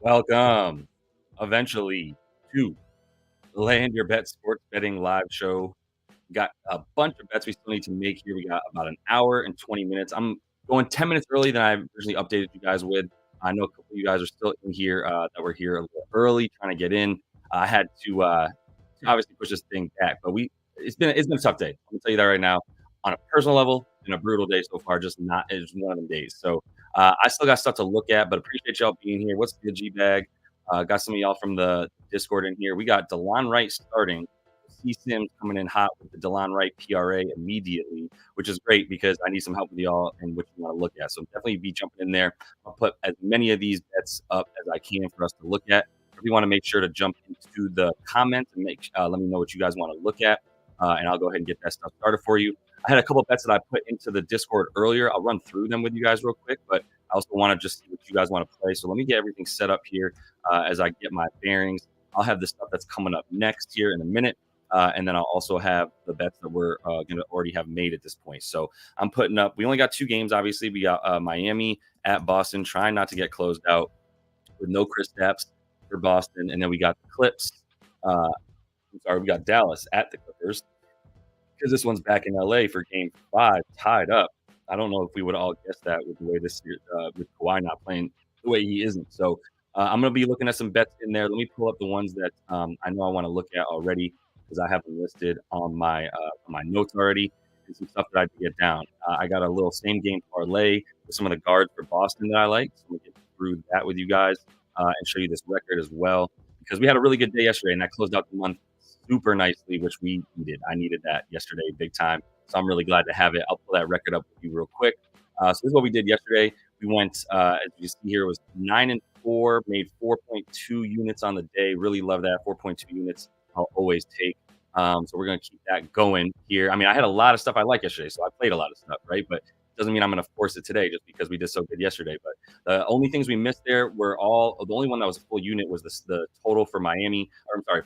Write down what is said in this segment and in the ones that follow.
Welcome, eventually, to Land Your Bet Sports Betting Live Show. We got a bunch of bets we still need to make here. We got about an hour and 20 minutes. I'm going 10 minutes early than I originally updated you guys with. I know a couple of you guys are still in here that were here a little early trying to get in. I had to obviously push this thing back, but it's been a tough day. I'm gonna tell you that right now. On a personal level, been a brutal day so far. It's one of them days. So I still got stuff to look at, but appreciate y'all being here. What's the G bag? Got some of y'all from the Discord in here. We got DeLon Wright starting. C Sims coming in hot with the DeLon Wright PRA immediately, which is great because I need some help with y'all and what you want to look at. So definitely be jumping in there. I'll put as many of these bets up as I can for us to look at. If you want to make sure to jump into the comments and let me know what you guys want to look at, and I'll go ahead and get that stuff started for you. I had a couple of bets that I put into the Discord earlier. I'll run through them with you guys real quick, but I also want to just see what you guys want to play. So let me get everything set up here as I get my bearings. I'll have the stuff that's coming up next here in a minute. And then I'll also have the bets that we're going to already have made at this point. So I'm putting up, we only got two games, obviously. We got Miami at Boston, trying not to get closed out with no Chris Stapps for Boston. And then we got the Clips. We got Dallas at the Clippers because this one's back in LA for game 5, tied up. I don't know if we would all guess that with the way this year, with Kawhi not playing the way he isn't. So I'm going to be looking at some bets in there. Let me pull up the ones that I know I want to look at already because I have them listed on my notes already and some stuff that I had to get down. I got a little same game parlay with some of the guards for Boston that I like. So I'm going to get through that with you guys and show you this record as well because we had a really good day yesterday and that closed out the month super nicely, which we needed. I needed that yesterday big time. So I'm really glad to have it. I'll pull that record up with you real quick. So this is what we did yesterday. We went, as you see here, it was 9-4, made 4.2 units on the day. Really love that. 4.2 units I'll always take. So we're going to keep that going here. I mean, I had a lot of stuff I like yesterday, so I played a lot of stuff, right? But doesn't mean I'm going to force it today just because we did so good yesterday. But the only things we missed there were the only one that was a full unit was the total for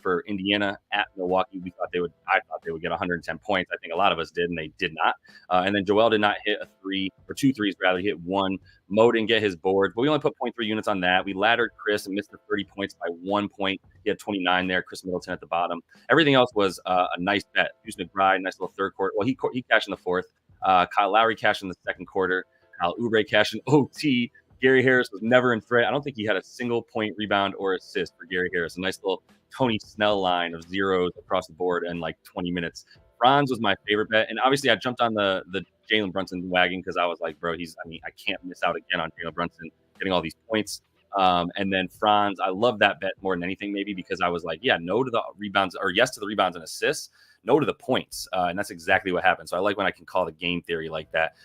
for Indiana at Milwaukee. I thought they would get 110 points. I think a lot of us did, and they did not. And then Joel did not hit two threes rather. He hit one. Mo didn't get his board, but we only put 0.3 units on that. We laddered Chris and missed the 30 points by 1 point. He had 29 there. Chris Middleton at the bottom. Everything else was a nice bet. Deuce McBride, nice little third quarter. Well, he cashed in the fourth. Kyle Lowry cashed in the second quarter. Kyle Oubre cashed in OT. Gary Harris was never in threat. I don't think he had a single point, rebound, or assist for Gary Harris. A nice little Tony Snell line of zeros across the board in like 20 minutes. Franz was my favorite bet. And obviously I jumped on the Jalen Brunson wagon because I was like, bro, I can't miss out again on Jalen Brunson getting all these points. And then Franz, I love that bet more than anything, maybe because I was like, yeah, no to the rebounds or yes to the rebounds and assists, no to the points. And that's exactly what happened. So I like when I can call the game theory like that.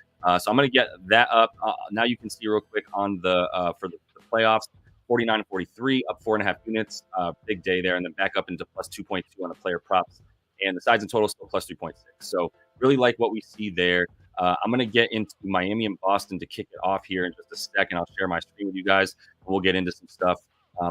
So I'm going to get that up. Now you can see real quick on for the playoffs, 49-43, up 4.5 units. Big day there. And then back up into plus 2.2 on the player props. And the sides and total still plus 3.6. So really like what we see there. I'm going to get into Miami and Boston to kick it off here in just a second. I'll share my screen with you guys. And we'll get into some stuff.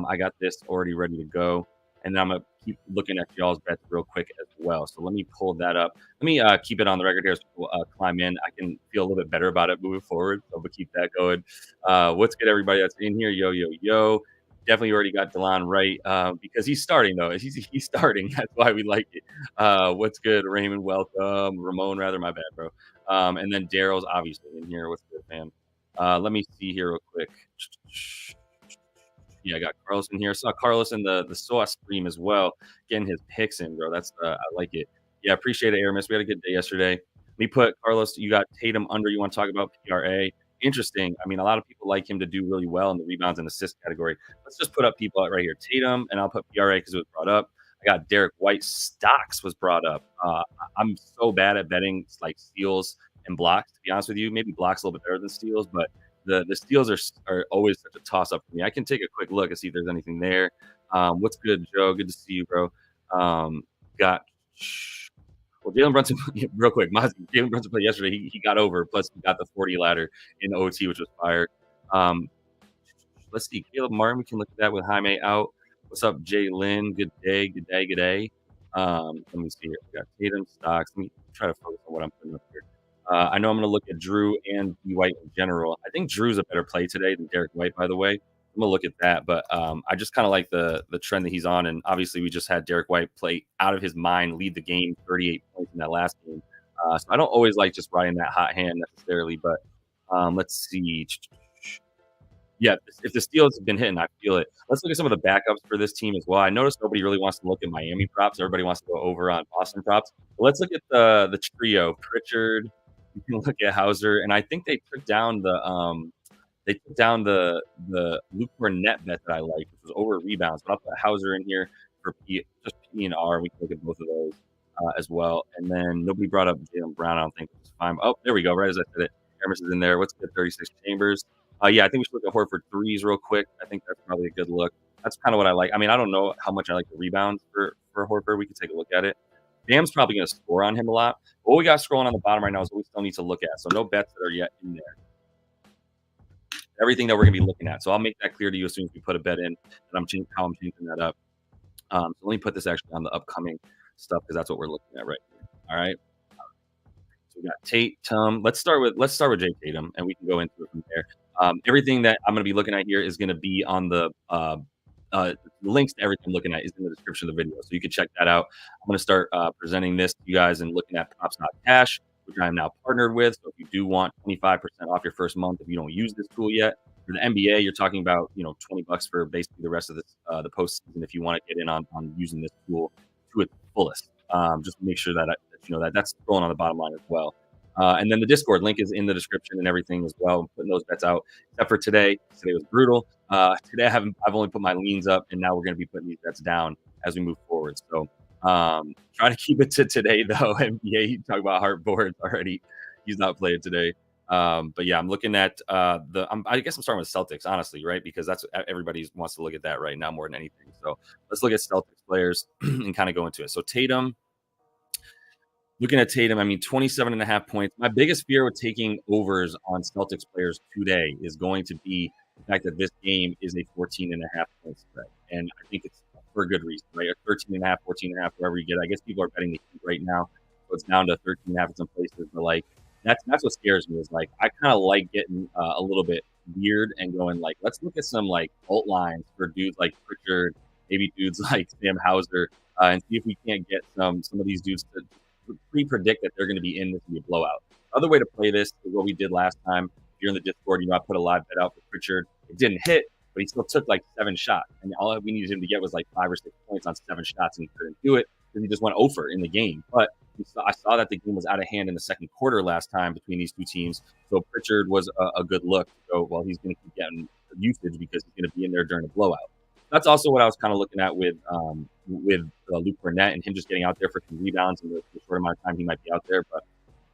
I got this already ready to go. And then I'm going to keep looking at y'all's bets real quick as well. So let me pull that up. Let me keep it on the record here as people climb in. I can feel a little bit better about it moving forward. So we'll keep that going. What's good, everybody that's in here? Yo, yo, yo. Definitely already got DeLon right because he's starting, though. He's starting. That's why we like it. What's good, Raymond? Welcome. Ramon, rather. My bad, bro. And then Daryl's obviously in here. What's good, fam? Let me see here real quick. Yeah, I got Carlos in here. Saw Carlos in the sauce stream as well, getting his picks in, bro. That's I like it. Yeah, appreciate it, Aramis. We had a good day yesterday. We put Carlos. You got Tatum under. You want to talk about PRA? Interesting. I mean, a lot of people like him to do really well in the rebounds and assist category. Let's just put up people right here. Tatum, and I'll put PRA because it was brought up. I got Derek White. Stocks was brought up. I'm so bad at betting like steals and blocks. To be honest with you, maybe blocks a little bit better than steals, but the steals are always such a toss up for me. I can take a quick look and see if there's anything there. What's good, Joe? Good to see you, bro. Jalen Brunson, real quick. Jalen Brunson played yesterday. He got over. Plus, he got the 40 ladder in OT, which was fire. Let's see. Caleb Martin, we can look at that with Jaime out. What's up, Jay Lynn? Good day, good day, good day. Let me see here. We got Tatum, Stocks. Let me try to focus on what I'm putting up here. I know I'm going to look at Drew and D. White in general. I think Drew's a better play today than Derek White, by the way. I'm gonna look at that. But I just kind of like the trend that he's on, and obviously we just had Derek White play out of his mind, lead the game, 38 points in that last game. So I don't always like just riding that hot hand necessarily, but let's see. Yeah, if the steals have been hitting, I feel it. Let's look at some of the backups for this team as well. I noticed nobody really wants to look at Miami props. Everybody wants to go over on Boston props. But let's look at the trio: Pritchard. You can look at Hauser, and I think they took down the Luke Cornett bet that I liked, which was over rebounds. But I'll put Hauser in here for just P and R. We can look at both of those as well. And then nobody brought up Jaylen Brown. I don't think, which is fine. Oh, there we go. Right as I said it, Hermes is in there. What's good? 36 Chambers. Yeah, I think we should look at Horford threes real quick. I think that's probably a good look. That's kind of what I like. I mean, I don't know how much I like the rebounds for Horford. We can take a look at it. Bam's probably going to score on him a lot. What we got scrolling on the bottom right now is what we still need to look at. So no bets that are yet in there. Everything that we're going to be looking at. So I'll make that clear to you as soon as we put a bet in, and how I'm changing that up. So let me put this actually on the upcoming stuff because that's what we're looking at right here. All right. So we got Tatum. Let's start with Jay Tatum, and we can go into it from there. Everything that I'm going to be looking at here is going to be on the links to everything I'm looking at is in the description of the video, so you can check that out. I'm going to start presenting this to you guys and looking at Props Not Cash, which I am now partnered with. So if you do want 25% off your first month, if you don't use this tool yet, for the NBA, you're talking about $20 for basically the rest of this the postseason if you want to get in on using this tool to its fullest. Just make sure that that's going on the bottom line as well. And then the Discord link is in the description and everything as well. I'm putting those bets out, except for today. Today was brutal. Today I've only put my leans up, and now we're going to be putting these bets down as we move forward. So try to keep it to today, though. NBA, you talk about heart boards already. He's not playing today. But yeah, I'm looking at I guess I'm starting with Celtics, honestly, right? Because that's everybody wants to look at that right now more than anything. So let's look at Celtics players and kind of go into it. So Tatum. Looking at Tatum, I mean, 27.5 points. My biggest fear with taking overs on Celtics players today is going to be the fact that this game is a 14.5 point spread. And I think it's for a good reason, right? A 13.5, 14.5, wherever you get. I guess people are betting the Heat right now. So it's down to 13.5 in some places. But, like, that's what scares me is, like, I kind of like getting a little bit weird and going, like, let's look at some, like, alt lines for dudes like Pritchard, maybe dudes like Sam Hauser, and see if we can't get some of these dudes to pre-predict that they're going to be in this to be a blowout. The other way to play this is what we did last time. If you're in the Discord, I put a live bet out for Pritchard. It didn't hit, but he still took like 7 shots. And all we needed him to get was like 5 or 6 points on 7 shots, and he couldn't do it because he just went over in the game. But I saw that the game was out of hand in the second quarter last time between these two teams. So Pritchard was a good look. So, well, he's going to keep getting usage because he's going to be in there during a blowout. That's also what I was kind of looking at with Luke Cornett and him just getting out there for some rebounds and the short amount of time he might be out there. But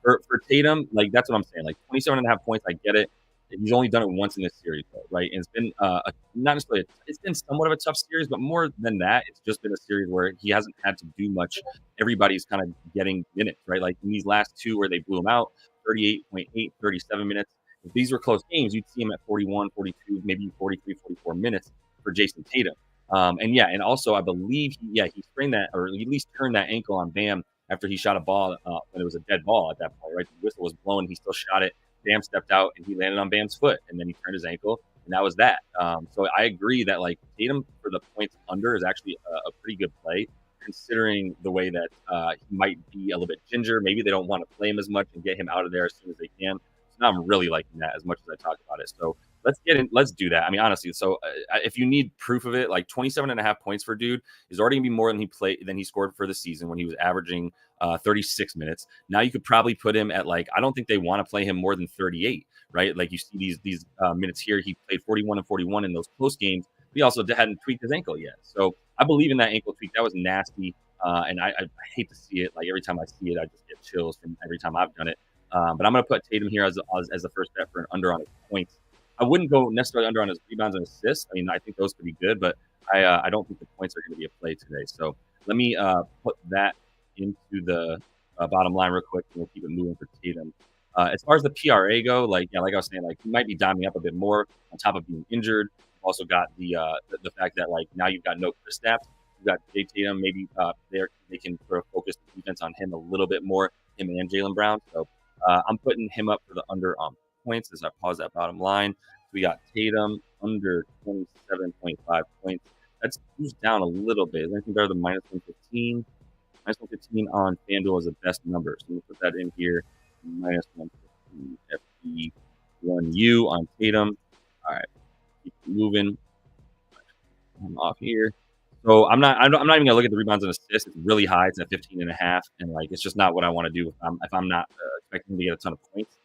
for Tatum, like that's what I'm saying. Like 27.5 points, I get it. He's only done it once in this series, though, right? And it's been not necessarily it's been somewhat of a tough series, but more than that, it's just been a series where he hasn't had to do much. Everybody's kind of getting minutes, right? Like in these last two where they blew him out, 38.8, 37 minutes. If these were close games, you'd see him at 41, 42, maybe 43, 44 minutes for Jason Tatum. And also I believe he sprained that, or at least turned that ankle on Bam after he shot a ball when it was a dead ball at that point, right? The whistle was blown, he still shot it. Bam stepped out and he landed on Bam's foot, and then he turned his ankle, and that was that. So I agree that like Tatum for the points under is actually a pretty good play, considering the way that he might be a little bit ginger. Maybe they don't want to play him as much and get him out of there as soon as they can. So now I'm really liking that as much as I talk about it. So let's do that. I mean, honestly, so if you need proof of it, like 27.5 points for dude is already going to be more than he scored for the season when he was averaging 36 minutes. Now you could probably put him at like, I don't think they want to play him more than 38, right? Like you see these minutes here. He played 41 and 41 in those close games. But he also hadn't tweaked his ankle yet. So I believe in that ankle tweak. That was nasty. And I hate to see it. Like every time I see it, I just get chills from every time I've done it. But I'm going to put Tatum here as the first bet for an under on his points. I wouldn't go necessarily under on his rebounds and assists. I mean, I think those could be good, but I don't think the points are going to be a play today. So let me put that into the bottom line real quick, and we'll keep it moving for Tatum. As far as the PRA go, like I was saying, like he might be diming up a bit more on top of being injured. You've also got the fact that like now you've got no Kristaps. You've got Jay Tatum. Maybe they can sort of focus the defense on him a little bit more, him and Jaylen Brown. So I'm putting him up for the under on points as I pause that bottom line. we got Tatum under 27.5 points. That's juiced down a little bit. I think better than minus 115. Minus 115 on FanDuel is the best number. So we'll put that in here. Minus 115 FD1U on Tatum. All right, keep moving. I'm off here. So I'm not even gonna look at the rebounds and assists. It's really high. It's at 15.5, and like it's just not what I want to do. If I'm not expecting to get a ton of points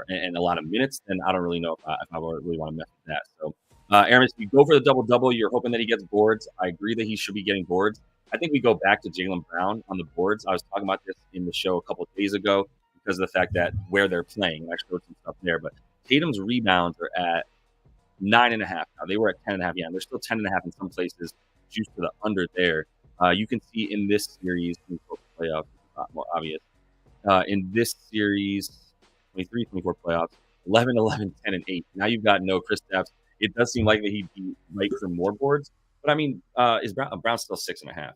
and a lot of minutes, then I don't really know if I really want to mess with that. So, Aramis, if you go for the double double, you're hoping that he gets boards. I agree that he should be getting boards. I think we go back to Jaylen Brown on the boards. I was talking about this in the show a couple of days ago because of the fact that where they're playing. I showed some stuff there, but Tatum's rebounds are at 9.5 now. They were at 10.5. Yeah, and they're still 10.5 in some places. Juice to the under there. You can see in this series, playoffs, more obvious. In this series, 23, 24 playoffs, 11, 11, 10, and 8. Now you've got no Kristaps. It does seem like that he'd be right for more boards. But I mean, is Brown's still 6.5?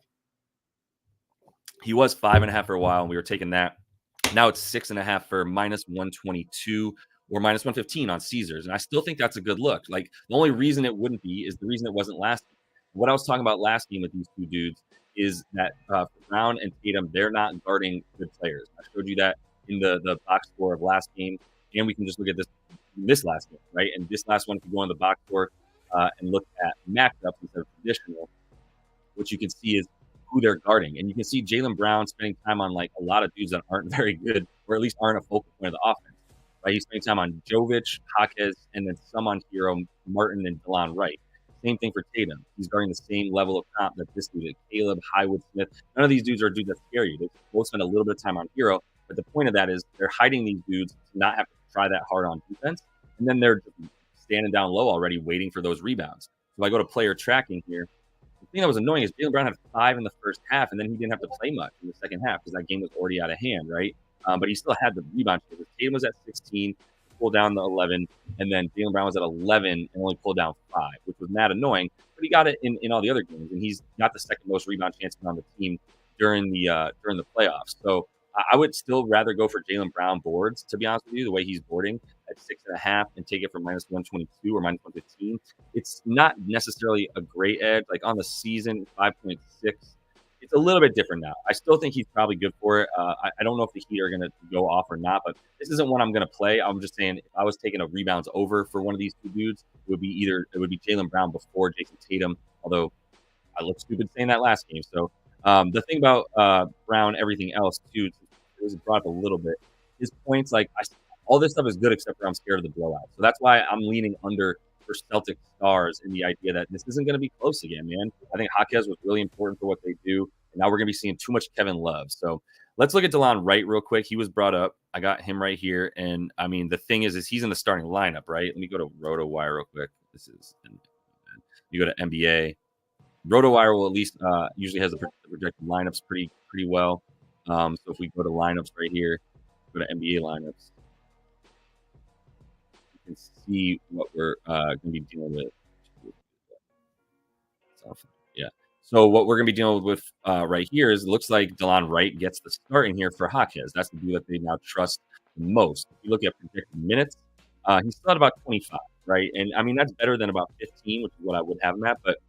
He was 5.5 for a while, and we were taking that. Now it's 6.5 for minus 122 or minus 115 on Caesars. And I still think that's a good look. Like the only reason it wouldn't be is the reason it wasn't last game. What I was talking about last game with these two dudes is that Brown and Tatum, they're not guarding good players. I showed you that in the box score of last game, and we can just look at this last game, right? And this last one, if you go on the box score and look at matchups instead of traditional, what you can see is who they're guarding. And you can see Jaylen Brown spending time on like a lot of dudes that aren't very good, or at least aren't a focal point of the offense. Right? He's spending time on Jovic, Jaquez, and then some on Hero, Martin, and DeLon Wright. Same thing for Tatum. He's guarding the same level of comp that this dude is. Caleb, Highwood, Smith. None of these dudes are dudes that scare you. They both spend a little bit of time on Hero, but the point of that is they're hiding these dudes to not have to try that hard on defense, and then they're standing down low already waiting for those rebounds. So if I go to player tracking here, the thing that was annoying is Jaylen Brown had 5 in the first half, and then he didn't have to play much in the second half because that game was already out of hand, right? But he still had the rebound. Tatum was at 16, pulled down the 11, and then Jaylen Brown was at 11 and only pulled down 5, which was mad annoying. But he got it in all the other games, and he's got the second most rebound chances on the team during the playoffs. So I would still rather go for Jaylen Brown boards, to be honest with you, the way he's boarding at 6.5 and take it for minus 122 or minus 115. It's not necessarily a great edge. Like on the season, 5.6. It's a little bit different now. I still think he's probably good for it. I don't know if the Heat are going to go off or not, but this isn't one I'm going to play. I'm just saying if I was taking a rebounds over for one of these two dudes, it would be Jaylen Brown before Jason Tatum, although I looked stupid saying that last game. So the thing about Brown, everything else, too, it was brought up a little bit. His points, like all this stuff is good except for I'm scared of the blowout. So that's why I'm leaning under for Celtic stars in the idea that this isn't going to be close again, man. I think Jaquez was really important for what they do. And now we're going to be seeing too much Kevin Love. So let's look at DeLon Wright real quick. He was brought up. I got him right here. And I mean, the thing is he's in the starting lineup, right? Let me go to RotoWire real quick. You go to NBA. RotoWire will at least usually has the projected lineups pretty well. So if we go to lineups right here, go to NBA lineups, you can see what we're going to be dealing with. Yeah. So what we're going to be dealing with right here is it looks like DeLon Wright gets the start in here for Jaquez. That's the dude that they now trust the most. If you look at projected minutes, he's still at about 25, right? And I mean, that's better than about 15, which is what I would have him at. But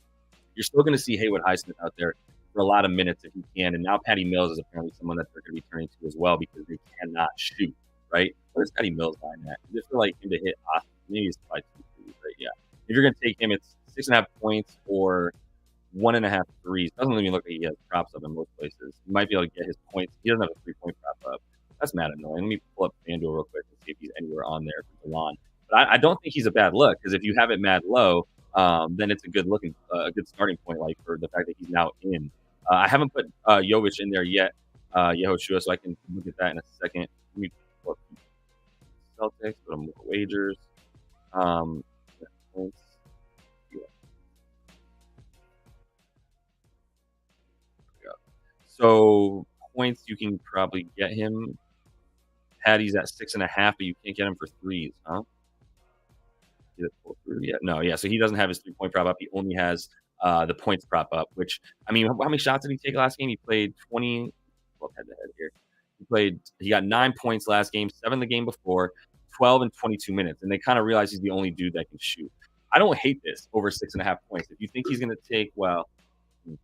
you're still going to see Haywood Highsmith out there for a lot of minutes if he can. And now Patty Mills is apparently someone that they're going to be turning to as well because they cannot shoot, right? Where's Patty Mills lying at? I just feel like him to hit maybe it's probably 2 3s, right? Yeah. If you're going to take him, it's 6.5 points or 1.5 threes. Doesn't even look like he has props up in most places. He might be able to get his points. He doesn't have a 3-point prop up. That's mad annoying. Let me pull up FanDuel real quick and see if he's anywhere on there for DeLon. But I don't think he's a bad look because if you have it mad low, then it's a good starting point, like for the fact that he's now in. I haven't put Jovic in there yet, Yehoshua, so I can look at that in a second. Let me pull up Celtics, put them wagers. Points. So points you can probably get him. Patty's at 6.5, but you can't get him for threes, huh? Yeah, no, yeah. So he doesn't have his 3-point prop up. He only has the points prop up. Which I mean, how many shots did he take last game? He played 20. Well, head to head here. He got 9 points last game, 7 the game before, 12 and 22 minutes, and they kind of realize he's the only dude that can shoot. I don't hate this over 6.5 points. If you think he's going to take, well, he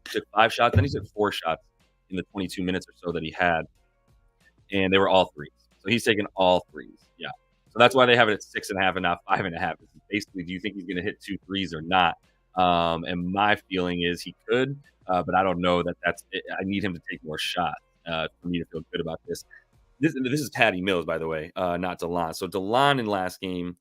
took 5 shots, then he took 4 shots in the 22 minutes or so that he had, and they were all threes. So he's taking all threes. Yeah. So that's why they have it at 6.5 and not 5.5. Basically, do you think he's going to hit 2 threes or not? And my feeling is he could, but I don't know that that's it. I need him to take more shots for me to feel good about this. This is Patty Mills, by the way, not DeLon. So DeLon in last game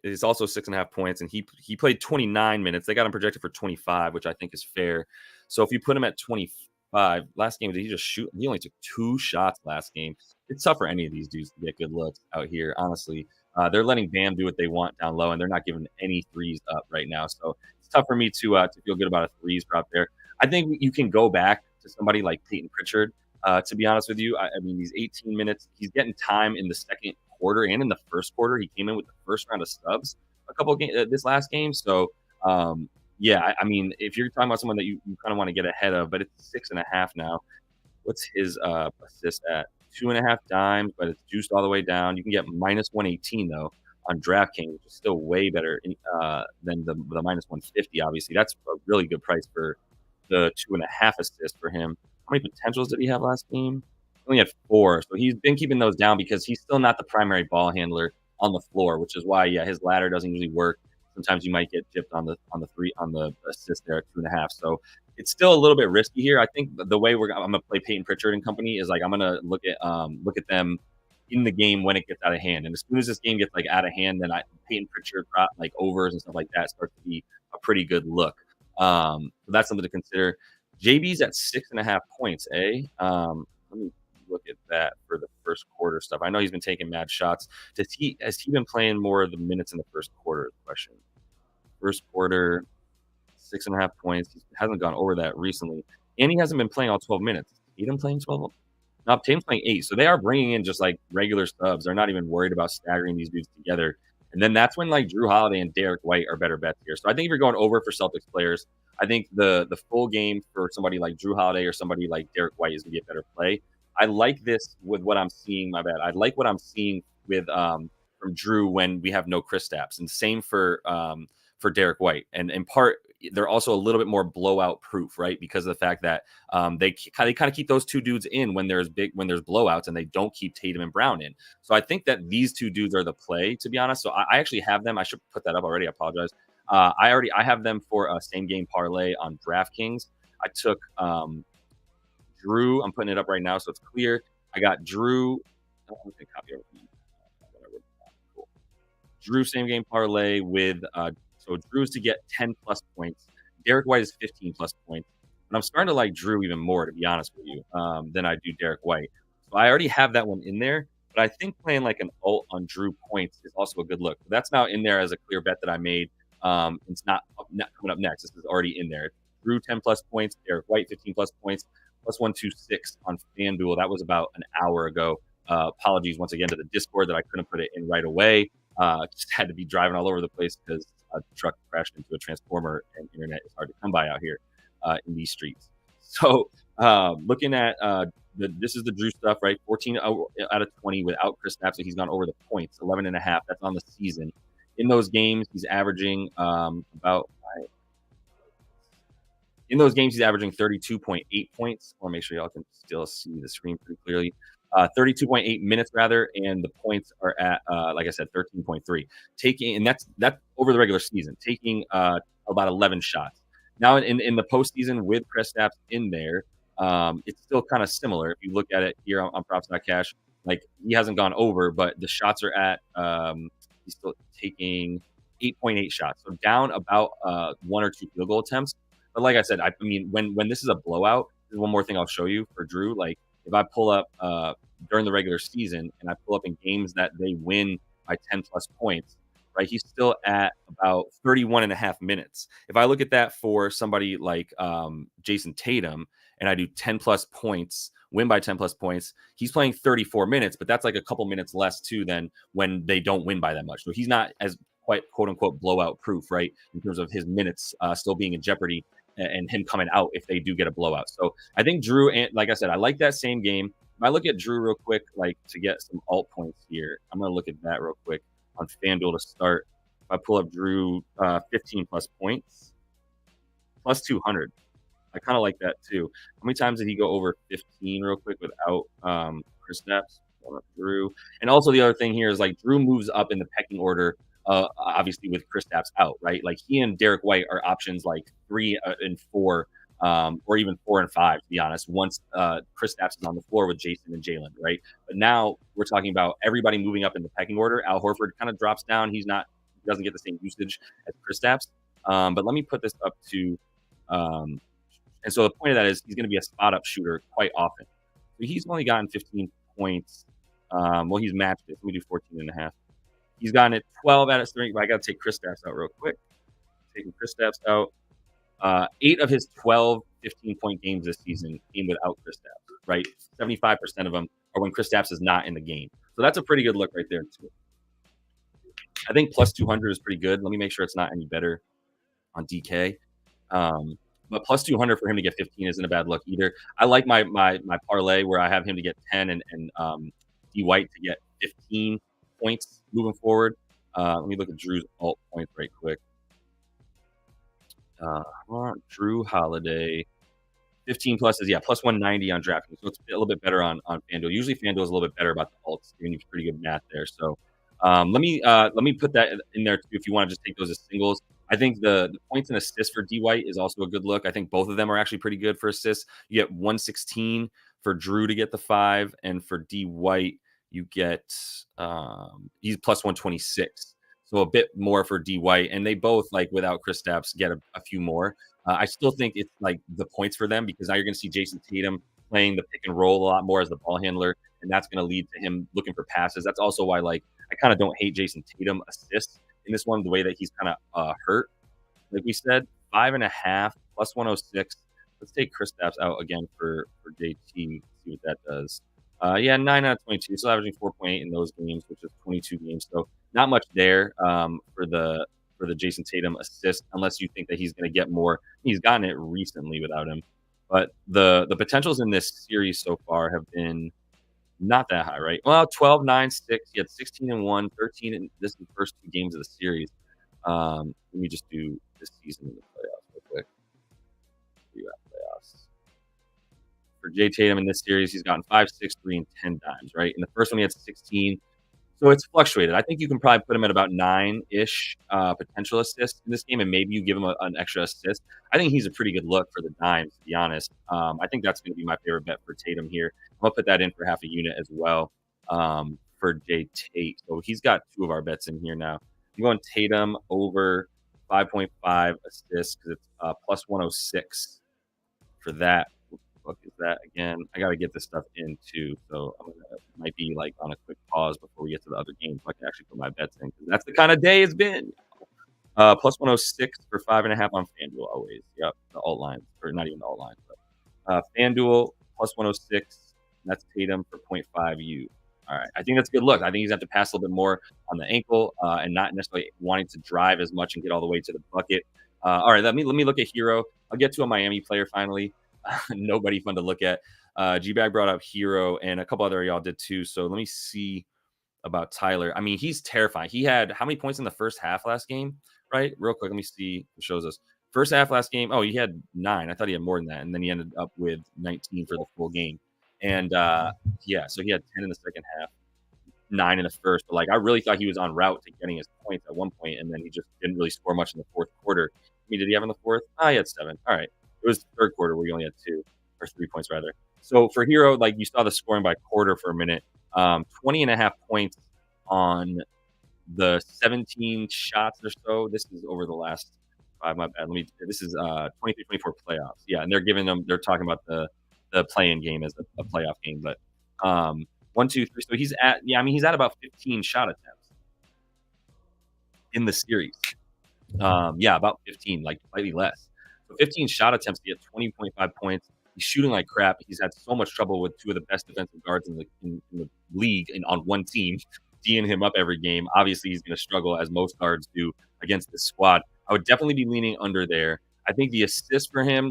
is also 6.5 points, and he played 29 minutes. They got him projected for 25, which I think is fair. So if you put him at 25, last game, did he just shoot? He only took 2 shots last game. It's tough for any of these dudes to get good looks out here, honestly. They're letting Bam do what they want down low, and they're not giving any threes up right now. So it's tough for me to feel good about a threes drop there. I think you can go back to somebody like Peyton Pritchard. To be honest with you, I mean, these 18 minutes, he's getting time in the second quarter and in the first quarter. He came in with the first round of subs a couple of games this last game. So, yeah, I mean, if you're talking about someone that you kind of want to get ahead of, but it's 6.5 now. What's his assist at? 2.5 dimes, but it's juiced all the way down. You can get minus 118 though on DraftKings, which is still way better than the minus 150. Obviously, that's a really good price for the 2.5 assists for him. How many potentials did he have last game? He only had 4, so he's been keeping those down because he's still not the primary ball handler on the floor, which is why his ladder doesn't usually work. Sometimes you might get gypped on the assist there at 2.5. So it's still a little bit risky here. I think the way I'm gonna play Peyton Pritchard and company is like I'm gonna look at them in the game when it gets out of hand. And as soon as this game gets like out of hand, then Peyton Pritchard drop like overs and stuff like that starts to be a pretty good look. So that's something to consider. JB's at 6.5 points, eh? Let me look at that for the first quarter stuff. I know he's been taking mad shots. Has he been playing more of the minutes in the first quarter? Question. First quarter, 6.5 points. He hasn't gone over that recently, and he hasn't been playing all 12 minutes. Tatum playing 12? No, Tatum's playing 8. So they are bringing in just like regular subs. They're not even worried about staggering these dudes together. And then that's when like Drew Holiday and Derek White are better bets here. So I think if you're going over for Celtics players, I think the full game for somebody like Drew Holiday or somebody like Derek White is going to be a better play. I like this with what I'm seeing. My bad. I like what I'm seeing with from Drew when we have no Kristaps, and same for Derek White. And in part, they're also a little bit more blowout proof, right? Because of the fact that they kind of keep those two dudes in when there's blowouts, and they don't keep Tatum and Brown in. So I think that these two dudes are the play, to be honest. So I actually have them. I should put that up already. I apologize. I have them for a same game parlay on DraftKings. I took Drew. I'm putting it up right now so it's clear. I got Drew. I'm going to copy everything. Cool. Drew same game parlay with so Drew's to get 10 plus points. Derek White is 15 plus points. And I'm starting to like Drew even more, to be honest with you, than I do Derek White. So I already have that one in there. But I think playing like an alt on Drew points is also a good look. That's now in there as a clear bet that I made. It's not coming up next. This is already in there. Drew 10 plus points, Derek White 15 plus points, plus 126 on FanDuel. That was about an hour ago. Apologies once again to the Discord that I couldn't put it in right away. Just had to be driving all over the place because a truck crashed into a transformer, and internet is hard to come by out here in these streets. So looking at this is the Drew stuff, right? 14 out of 20 without Kristaps, so he's gone over the points, 11.5. That's on the season. In those games, he's averaging in those games, he's averaging 32.8 points. I want to make sure y'all can still see the screen pretty clearly. 32.8 minutes rather, and the points are at like I said, 13.3. And that's over the regular season, taking about 11 shots. Now in the postseason with Kristaps in there, it's still kind of similar. If you look at it here on props.cash, like he hasn't gone over, but the shots are at he's still taking 8.8 shots, so down about 1 or 2 field goal attempts. But like I said, I mean, when this is a blowout, there's one more thing I'll show you for Drew. Like if I pull up during the regular season and I pull up in games that they win by 10 plus points, right? He's still at about 31.5 minutes. If I look at that for somebody like Jason Tatum and I do 10 plus points, win by 10 plus points, he's playing 34 minutes, but that's like a couple minutes less too than when they don't win by that much. So he's not as quite quote unquote blowout proof, right? In terms of his minutes still being in jeopardy and him coming out if they do get a blowout. So I think Drew, and like I said, I like that same game. If I look at Drew real quick, like to get some alt points here, I'm gonna look at that real quick on FanDuel to start. If I pull up Drew, 15 plus points, plus 200. I kind of like that too. How many times did he go over 15 real quick without Kristaps? Drew. And also the other thing here is like Drew moves up in the pecking order, obviously with Kristaps out, right? Like he and Derek White are options like 3 and 4, or even 4 and 5, to be honest, once Kristaps is on the floor with Jason and Jalen, right? But now we're talking about everybody moving up in the pecking order. Al Horford kind of drops down. He doesn't get the same usage as Kristaps. But let me put this up to and so the point of that is he's going to be a spot up shooter quite often. So he's only gotten 15 points. Well, he's matched it. Let me do 14 and a half. He's gotten it 12 out of 30. But I got to take Kristaps out real quick. Taking Kristaps out. 8 of his 12 15-point games this season came without Kristaps, right? 75% of them are when Kristaps is not in the game. So that's a pretty good look right there, too. I think plus 200 is pretty good. Let me make sure it's not any better on DK. But plus 200 for him to get 15 isn't a bad look either. I like my parlay where I have him to get 10 and D White to get 15 points moving forward. Let me look at Drew's alt points right quick. Drew Holiday, 15 plus is plus 190 on DraftKings, so it's a little bit better on FanDuel. Usually FanDuel is a little bit better about the alts, giving you pretty good math there. So let me put that in there too if you want to just take those as singles. I think the points and assists for D White is also a good look. I think both of them are actually pretty good for assists. You get 116 for Drew to get the 5, and for D White you get he's plus 126. So a bit more for D White, and they both, like without Kristaps, get a few more. I still think it's like the points for them because now you're going to see Jason Tatum playing the pick and roll a lot more as the ball handler, and that's going to lead to him looking for passes. That's also why I kind of don't hate Jason Tatum assists in this one, the way that he's kind of hurt. Like we said, 5.5 plus 106. Let's take Kristaps out again for JT. See what that does. 9 out of 22. So averaging 4.8 in those games, which is 22 games. So not much there for the Jason Tatum assist, unless you think that he's going to get more. He's gotten it recently without him, but the potentials in this series so far have been not that high, right? Well, 12, 9, 6. He had 16 and 1, 13, and this is the first 2 games of the series. Let me just do this season in the playoffs real quick. Playoffs. For Jay Tatum in this series, he's gotten 5, 6, 3, and 10 dimes, right? In the first one, he had 16. So it's fluctuated. I think you can probably put him at about 9-ish potential assists in this game, and maybe you give him an extra assist. I think he's a pretty good look for the dimes, to be honest. I think that's going to be my favorite bet for Tatum here. I'm going to put that in for half a unit as well for Jay Tate. So he's got 2 of our bets in here now. I'm going Tatum over 5.5 assists because it's plus 106 for that. What is that again? I got to get this stuff in too, so might be like on a quick pause before we get to the other games. So I can actually put my bets in because that's the kind of day it's been. Plus 106 for 5.5 on FanDuel always. Yep, the alt lines, or not even the alt lines, but FanDuel plus 106. That's Tatum for 0.5 U. All right, I think that's a good look. I think he's going to have to pass a little bit more on the ankle and not necessarily wanting to drive as much and get all the way to the bucket. All right, let me look at Hero. I'll get to a Miami player finally. Nobody fun to look at. G-Bag brought up Hero, and a couple other y'all did too. So let me see about Tyler. I mean, he's terrifying. He had how many points in the first half last game? Right? Real quick, let me see. It shows us. First half last game. Oh, he had 9. I thought he had more than that. And then he ended up with 19 for the full game. And so he had 10 in the second half, 9 in the first. But I really thought he was on route to getting his points at one point, and then he just didn't really score much in the fourth quarter. I mean, did he have in the fourth? He had 7. All right. It was the third quarter where he only had 2 or 3 points rather. So for Hero, you saw the scoring by quarter for a minute. 20.5 points on the 17 shots or so. This is over the last 5. My bad. This is 23-24 playoffs. Yeah, and they're talking about the play-in game as a playoff game. But 1, 2, 3. So he's at about 15 shot attempts in the series. About 15, slightly less. So 15 shot attempts to get 20.5 points. He's shooting like crap. He's had so much trouble with 2 of the best defensive guards in the league and on one team, D'ing him up every game. Obviously, he's going to struggle, as most guards do, against this squad. I would definitely be leaning under there. I think the assist for him,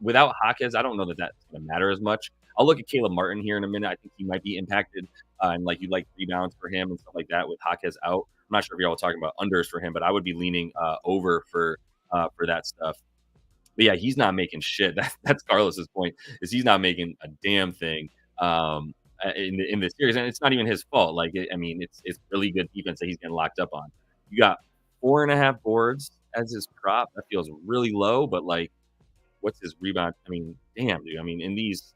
without Jaquez, I don't know that that's going to matter as much. I'll look at Caleb Martin here in a minute. I think he might be impacted, and like you like rebounds for him and stuff like that with Jaquez out. I'm not sure if y'all are talking about unders for him, but I would be leaning over for that stuff. But yeah, he's not making shit. That's Carlos's point, is he's not making a damn thing in this series, and it's not even his fault. Like, I mean, it's really good defense that he's getting locked up on. You got 4.5 boards as his prop. That feels really low, but like, what's his rebound? I mean, damn, dude. I mean, in these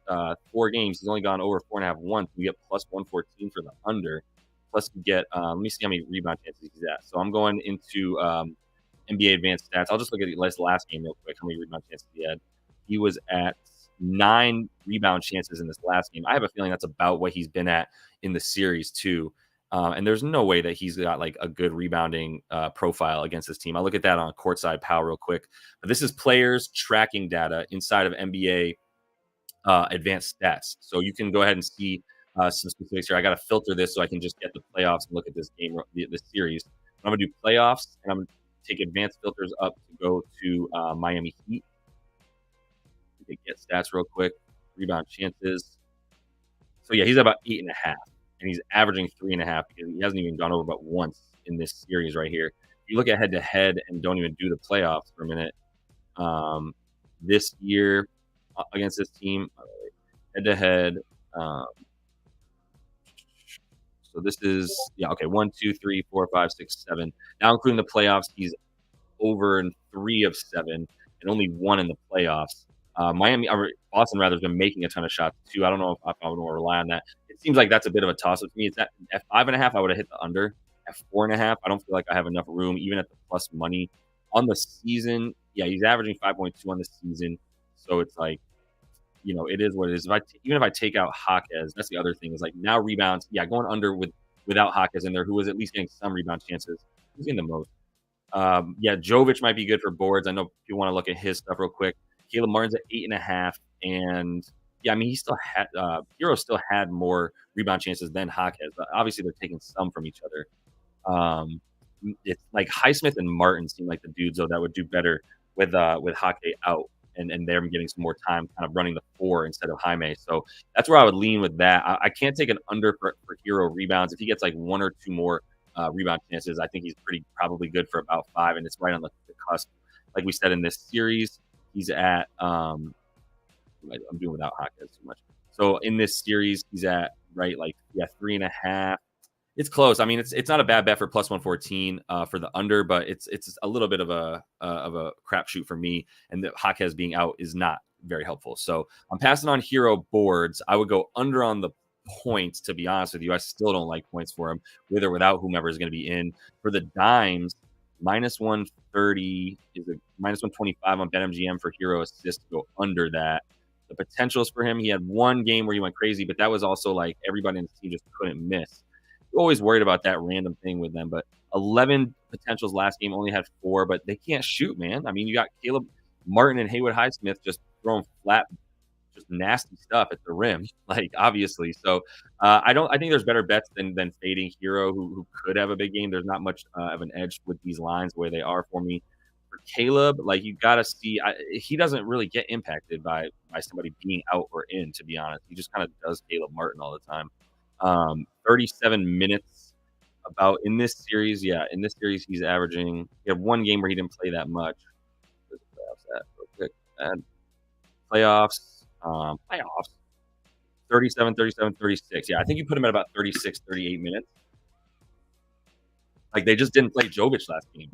4 games, he's only gone over 4.5 once. We get plus 114 for the under. Plus, you get let me see how many rebound chances he's at. So I'm going into NBA advanced stats. I'll just look at the last game real quick. How many rebound chances he had? He was at 9 rebound chances in this last game. I have a feeling that's about what he's been at in the series too. And there's no way that he's got like a good rebounding profile against this team. I'll look at that on courtside power real quick. But this is players tracking data inside of NBA advanced stats. So you can go ahead and see some specifics here. I got to filter this so I can just get the playoffs and look at this game, this series. I'm going to do playoffs, and I'm going to take advanced filters up to go to Miami Heat. Get stats real quick. Rebound chances. So yeah, he's about 8.5, and he's averaging 3.5 because he hasn't even gone over but once in this series right here. If you look at head-to-head and don't even do the playoffs for a minute, this year against this team, head-to-head. So this is 1, 2, 3, 4, 5, 6, 7. Now including the playoffs, he's over in 3 of 7 and only 1 in the playoffs. Boston rather has been making a ton of shots too. I don't know if I would want to rely on that. It seems like that's a bit of a toss up to me. It's at 5.5, I would have hit the under. At 4.5, I don't feel like I have enough room, even at the plus money on the season. Yeah, he's averaging 5.2 on the season, so it's like, it is what it is. Even if I take out Jaquez, that's the other thing, is like now rebounds. Yeah, going under without Jaquez in there, who was at least getting some rebound chances. Who's getting the most? Jovic might be good for boards. I know if you want to look at his stuff real quick. Caleb Martin's at 8.5, and yeah, I mean, he still had Hero still had more rebound chances than Jaquez, but obviously they're taking some from each other. It's like Highsmith and Martin seem like the dudes though that would do better with Jaque out and them getting some more time, kind of running the 4 instead of Jaime. So that's where I would lean with that. I can't take an under for Hero rebounds. If he gets like 1 or 2 more rebound chances, I think he's probably good for about 5, and it's right on the cusp. Like we said in this series. He's at I'm doing without Jaquez too much. So in this series, he's at 3.5. It's close. I mean, it's not a bad bet for plus 114 for the under, but it's a little bit of a crapshoot for me. And the Jaquez being out is not very helpful. So I'm passing on Hero boards. I would go under on the points. To be honest with you, I still don't like points for him, with or without whomever is going to be in. For the dimes, minus 130 is a minus 125 on BetMGM for Hero assist to go under that. The potentials for him, he had 1 game where he went crazy, but that was also like everybody in the team just couldn't miss. You're always worried about that random thing with them, but 11 potentials last game, only had 4, but they can't shoot, man. I mean, you got Caleb Martin and Haywood Highsmith just throwing flat, just nasty stuff at the rim, like obviously. So I think there's better bets than fading Hero, who could have a big game. There's not much of an edge with these lines where they are for me. For Caleb, like you got to see, he doesn't really get impacted by somebody being out or in. To be honest, he just kind of does Caleb Martin all the time. 37 minutes about in this series. Yeah, in this series he's averaging. He had 1 game where he didn't play that much. Where's the playoffs at? Real quick. And playoffs. 37, 37, 36. Yeah, I think you put him at about 36, 38 minutes. Like, they just didn't play Jovic last game.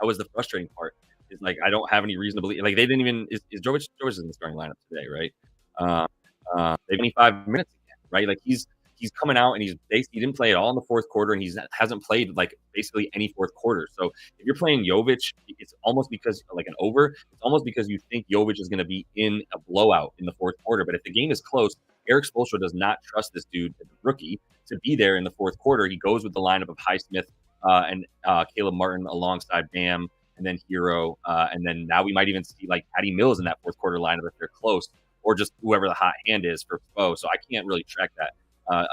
That was the frustrating part. Is like, I don't have any reason to believe. Like, they didn't even. Is Jovic in the starting lineup today, right? They've 25 minutes again, right? Like, he's coming out and he didn't play at all in the fourth quarter, and he hasn't played like basically any fourth quarter. So if you're playing Jovic, it's almost because like an over. It's almost because you think Jovic is going to be in a blowout in the fourth quarter. But if the game is close, Eric Spoelstra does not trust this dude, the rookie, to be there in the fourth quarter. He goes with the lineup of Highsmith and Caleb Martin alongside Bam, and then Hero, and then now we might even see like Patty Mills in that fourth quarter lineup if they're close, or just whoever the hot hand is for Spo. So I can't really track that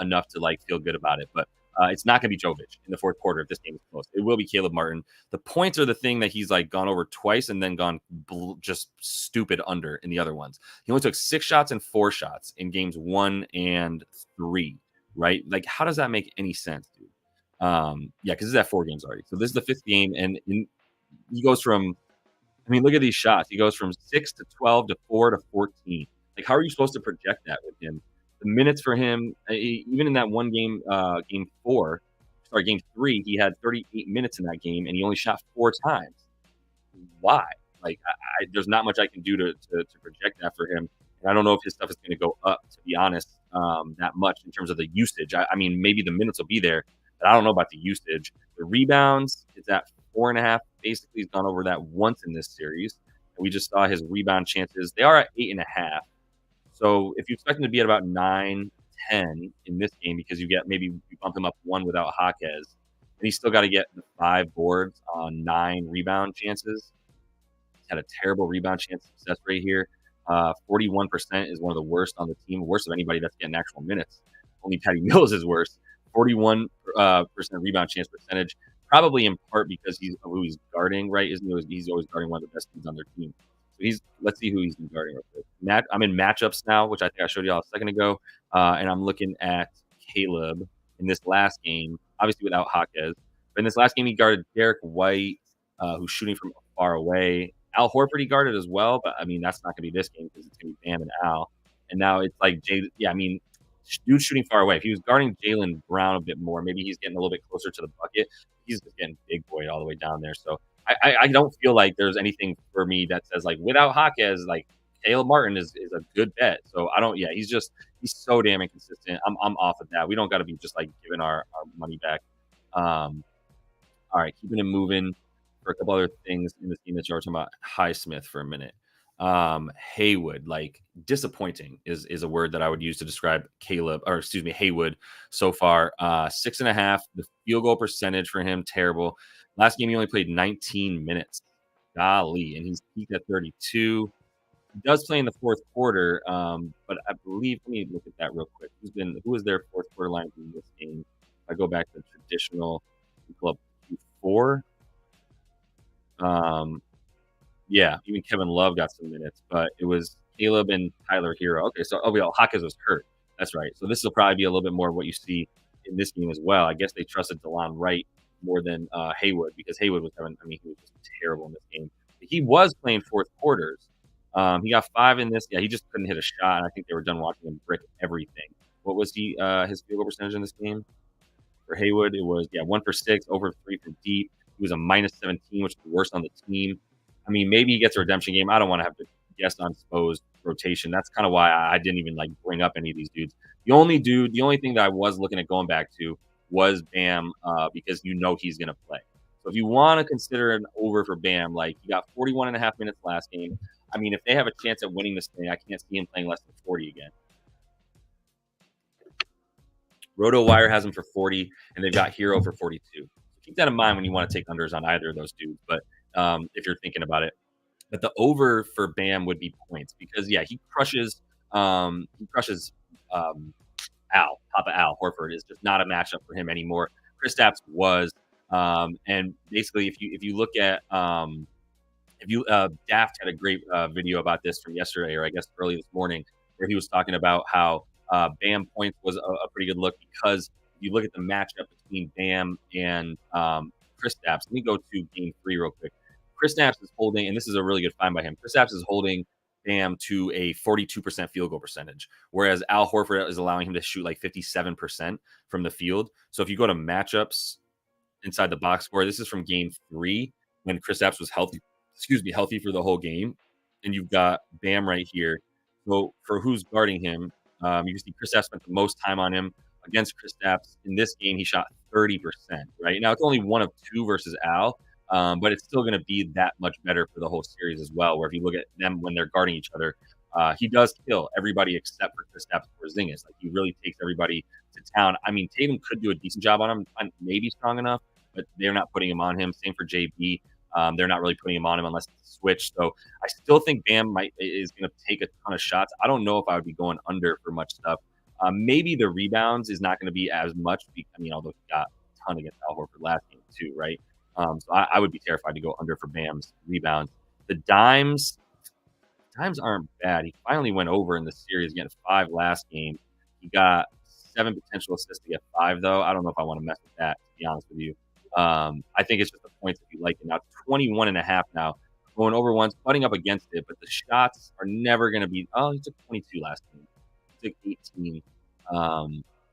enough to like feel good about it. But It's not going to be Jovic in the fourth quarter if this game is close. It will be Caleb Martin. The points are the thing that he's like gone over twice and then gone just stupid under in the other ones. He only took 6 shots and 4 shots in games 1 and 3, right? Like, how does that make any sense, dude? Yeah, because this is at 4 games already. So this is the 5th game, and he goes from, I mean, look at these shots. He goes from 6 to 12 to 4 to 14. Like, how are you supposed to project that with him? The minutes for him, even in that one game, game 3, he had 38 minutes in that game, and he only shot 4 times. Why? Like, there's not much I can do to project that for him. And I don't know if his stuff is going to go up, to be honest, that much in terms of the usage. I mean, maybe the minutes will be there, but I don't know about the usage. The rebounds, it's at 4.5. Basically, he's gone over that once in this series. And we just saw his rebound chances. They are at 8.5. So if you expect him to be at about 9, 10 in this game, because you bump him up 1 without Jaquez, and he's still got to get the 5 boards on 9 rebound chances. He's had a terrible rebound chance success rate here. 41% is one of the worst on the team, worst of anybody that's getting actual minutes. Only Patty Mills is worse. 41% rebound chance percentage, probably in part because he's who he's guarding, right? He's always guarding one of the best teams on their team. Let's see who he's been guarding real quick. I'm in matchups now, which I think I showed you all a second ago, and I'm looking at Caleb in this last game, obviously without Jaquez. But in this last game, he guarded Derek White, who's shooting from far away. Al Horford he guarded as well, but I mean that's not going to be this game because it's going to be Bam and Al. And now it's like dude's shooting far away. If he was guarding Jaylen Brown a bit more, maybe he's getting a little bit closer to the bucket. He's just getting big boy all the way down there. So I don't feel like there's anything for me that says like without Jaquez, like Caleb Martin is a good bet. So I don't. Yeah, he's so damn inconsistent. I'm off of that. We don't got to be just like giving our money back. All right, keeping it moving for a couple other things in this game that you were talking about. Highsmith for a minute. Haywood, like disappointing is a word that I would use to describe Haywood so far. 6.5. The field goal percentage for him, terrible. Last game he only played 19 minutes. Golly, and he's peaked at 32. He does play in the fourth quarter, but I believe, let me look at that real quick. Who is their fourth quarter line in this game? If I go back to the traditional club Q4. Yeah, even Kevin Love got some minutes, but it was Caleb and Tyler Hero. Okay, so Jaquez was hurt. That's right. So this will probably be a little bit more of what you see in this game as well. I guess they trusted DeLon Wright more than Haywood, because Haywood was he was just terrible in this game. But he was playing fourth quarters. He got 5 in this. Yeah, he just couldn't hit a shot, and I think they were done watching him brick everything. What was his field goal percentage in this game? For Haywood, it was 1 for 6, over 3 from deep. He was a -17, which is the worst on the team. I mean, maybe he gets a redemption game. I don't want to have to guess on Spo's rotation. That's kind of why I didn't even like bring up any of these dudes. The only thing that I was looking at going back to was Bam, because he's going to play. So if you want to consider an over for Bam, like he got 41.5 minutes last game. I mean, if they have a chance at winning this thing, I can't see him playing less than 40 again. RotoWire has him for 40, and they've got Hero for 42. Keep that in mind when you want to take unders on either of those dudes. But if you're thinking about it, but the over for Bam would be points, because he crushes Papa Al Horford is just not a matchup for him anymore. Kristaps was, and basically if you look at Daft had a great video about this from yesterday, or I guess early this morning, where he was talking about how Bam points was a pretty good look, because you look at the matchup between Bam and Kristaps. Let me go to game 3 real quick. Kristaps is holding, and this is a really good find by him, Kristaps is holding Bam to a 42% field goal percentage, whereas Al Horford is allowing him to shoot like 57% from the field. So if you go to matchups inside the box score, this is from game 3 when Kristaps was healthy for the whole game, and you've got Bam right here. So for who's guarding him, you can see Kristaps spent the most time on him. Against Kristaps in this game, he shot 30%. Right now, it's only 1 of 2 versus Al. But it's still going to be that much better for the whole series as well, where if you look at them when they're guarding each other, he does kill everybody except for Kristaps Porzingis. Like, he really takes everybody to town. I mean, Tatum could do a decent job on him, maybe strong enough, but they're not putting him on him. Same for JB. They're not really putting him on him unless it's a switch. So I still think Bam is going to take a ton of shots. I don't know if I would be going under for much stuff. Maybe the rebounds is not going to be as much. I mean, although he got a ton against Al Horford last game too, right? So I would be terrified to go under for Bam's rebounds. The dimes aren't bad. He finally went over in the series, getting 5 last game. He got 7 potential assists to get 5, though. I don't know if I want to mess with that, to be honest with you. I think it's just the points if you like it. Now, 21.5 now. Going over once, butting up against it, but the shots are never going to be. Oh, he took 22 last game. He took 18.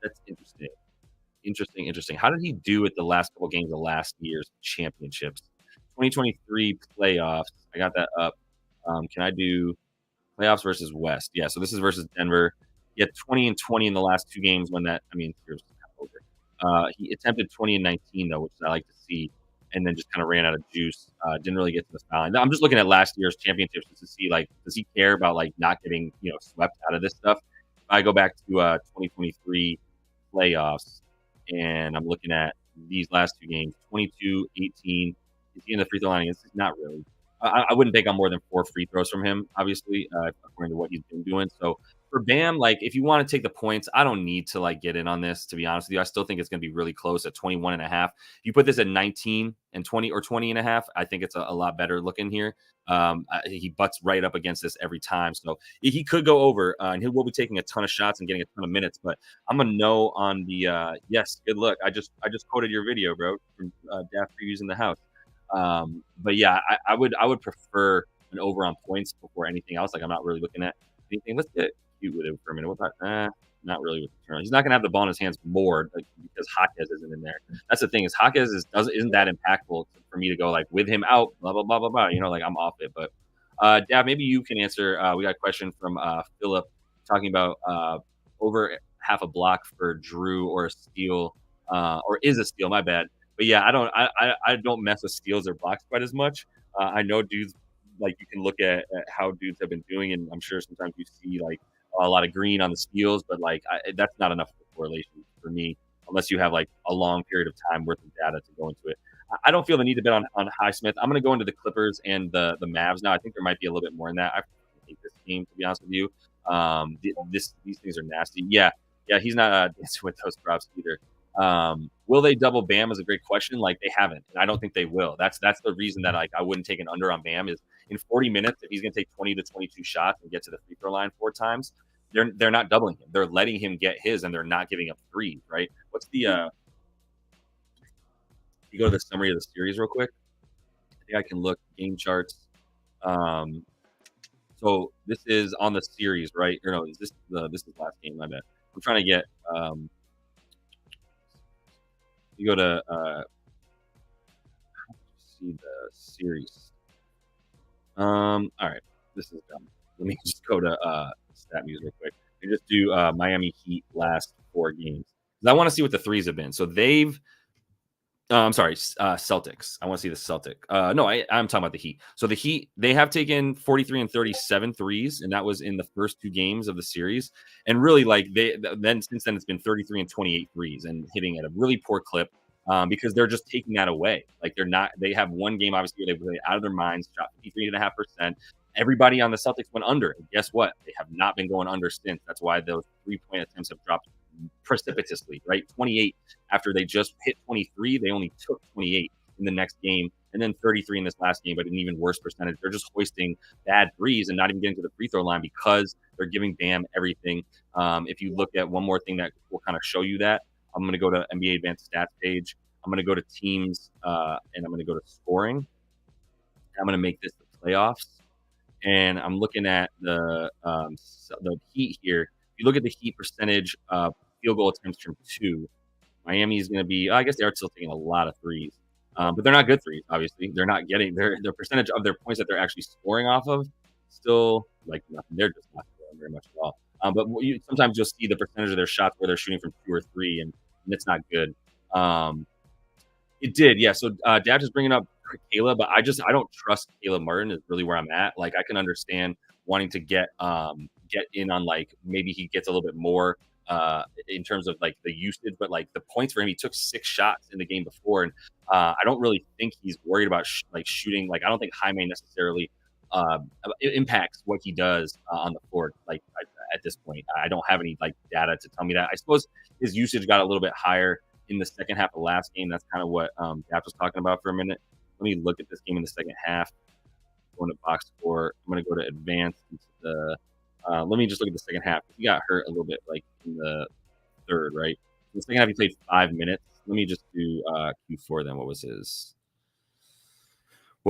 That's interesting. Interesting. How did he do at the last couple games of last year's championships? 2023 playoffs. I got that up. Can I do playoffs versus West? Yeah, so this is versus Denver. He had 20 and 20 in the last 2 games when that, I mean, here's over. He attempted 20 and 19, though, which I like to see, and then just kind of ran out of juice. Didn't really get to the foul line. I'm just looking at last year's championships just to see, like, does he care about, like, not getting, swept out of this stuff? If I go back to 2023 playoffs, and I'm looking at these last 2 games, 22, 18. Is he in the free throw line? It's not really. I wouldn't take on more than 4 free throws from him, obviously, according to what he's been doing. So for Bam, like, if you want to take the points, I don't need to, like, get in on this, to be honest with you. I still think it's going to be really close at 21.5. If you put this at 19 and 20 or 20.5, I think it's a lot better looking here. He butts right up against this every time. So he could go over, and he will be taking a ton of shots and getting a ton of minutes. But I'm a no on the yes, good luck. I just quoted your video, bro, from Daft Previews in the House. But yeah, I would prefer an over on points before anything else. Like, I'm not really looking at anything. Let's get cute with it for a minute. What about, not really with the turn. He's not gonna have the ball in his hands more, like, because Jaquez isn't in there. That's the thing, is Jaquez isn't that impactful for me to go, like, with him out, blah blah blah blah blah. Like, I'm off it. But Dav, maybe you can answer. We got a question from Philip talking about over half a block for Drew, or a steal, or is a steal. My bad. But yeah, I don't mess with steals or blocks quite as much. I know dudes, like, you can look at how dudes have been doing, and I'm sure sometimes you see, like, a lot of green on the steals, but, like, that's not enough of a correlation for me, unless you have, like, a long period of time worth of data to go into it. I don't feel the need to bet on Highsmith. I'm going to go into the Clippers and the Mavs now. I think there might be a little bit more in that. I hate this game, to be honest with you. These things are nasty. Yeah, he's not dancing with those props either. Will they double Bam is a great question. Like, they haven't, and I don't think they will. That's the reason that, like, I wouldn't take an under on Bam is in 40 minutes, if he's going to take 20 to 22 shots and get to the free throw line 4 times, they're not doubling him. They're letting him get his, and they're not giving up threes, right? What's the you go to the summary of the series real quick. I think I can look game charts. So this is on the series, right? Or no, this is last game, my bad. I'm trying to get you go to see the series. All right, this is dumb. Let me just go to stat news real quick and just do Miami Heat last 4 games. I want to see what the threes have been. So they've I'm sorry, Celtics. I want to see the Celtic. No, I'm talking about the Heat. So the Heat, they have taken 43 and 37 threes, and that was in the first 2 games of the series. And really, like, since then it's been 33 and 28 threes and hitting at a really poor clip, because they're just taking that away. Like, they have one game obviously where they played out of their minds, shot 53.5%. Everybody on the Celtics went under. And guess what? They have not been going under since. That's why those 3-point attempts have dropped precipitously, right? 28 after they just hit 23, they only took 28 in the next game, and then 33 in this last game, but an even worse percentage. They're just hoisting bad threes and not even getting to the free throw line because they're giving Bam everything. If you look at one more thing that will kind of show you that, I'm going to go to NBA Advanced Stats page. I'm going to go to teams, and I'm going to go to scoring. I'm going to make this the playoffs, and I'm looking at the Heat here. If you look at the Heat percentage, field goal attempts from 2, Miami is going to be, I guess they are still taking a lot of threes, but they're not good threes, obviously. They're not getting their percentage of their points that they're actually scoring off of, still like nothing. They're just not scoring very much at all. But sometimes you'll see the percentage of their shots where they're shooting from 2 or 3, and it's not good. It did, yeah. So Dad is bringing up Caleb, but I don't trust Caleb Martin is really where I'm at. Like, I can understand wanting to get in on, like, maybe he gets a little bit more in terms of, like, the usage, but, like, the points for him, he took 6 shots in the game before, and I don't really think he's worried about shooting. Like, I don't think Jaime necessarily impacts what he does on the floor. Like, at this point. I don't have any like data to tell me that. I suppose his usage got a little bit higher in the second half of last game. That's kind of what Gap was talking about for a minute. Let me look at this game in the second half. Going to box score. I'm going to go to advanced. Let me just look at the second half. He got hurt a little bit like in the third, right? In the second half, he played 5 minutes. Let me just do Q4 then. What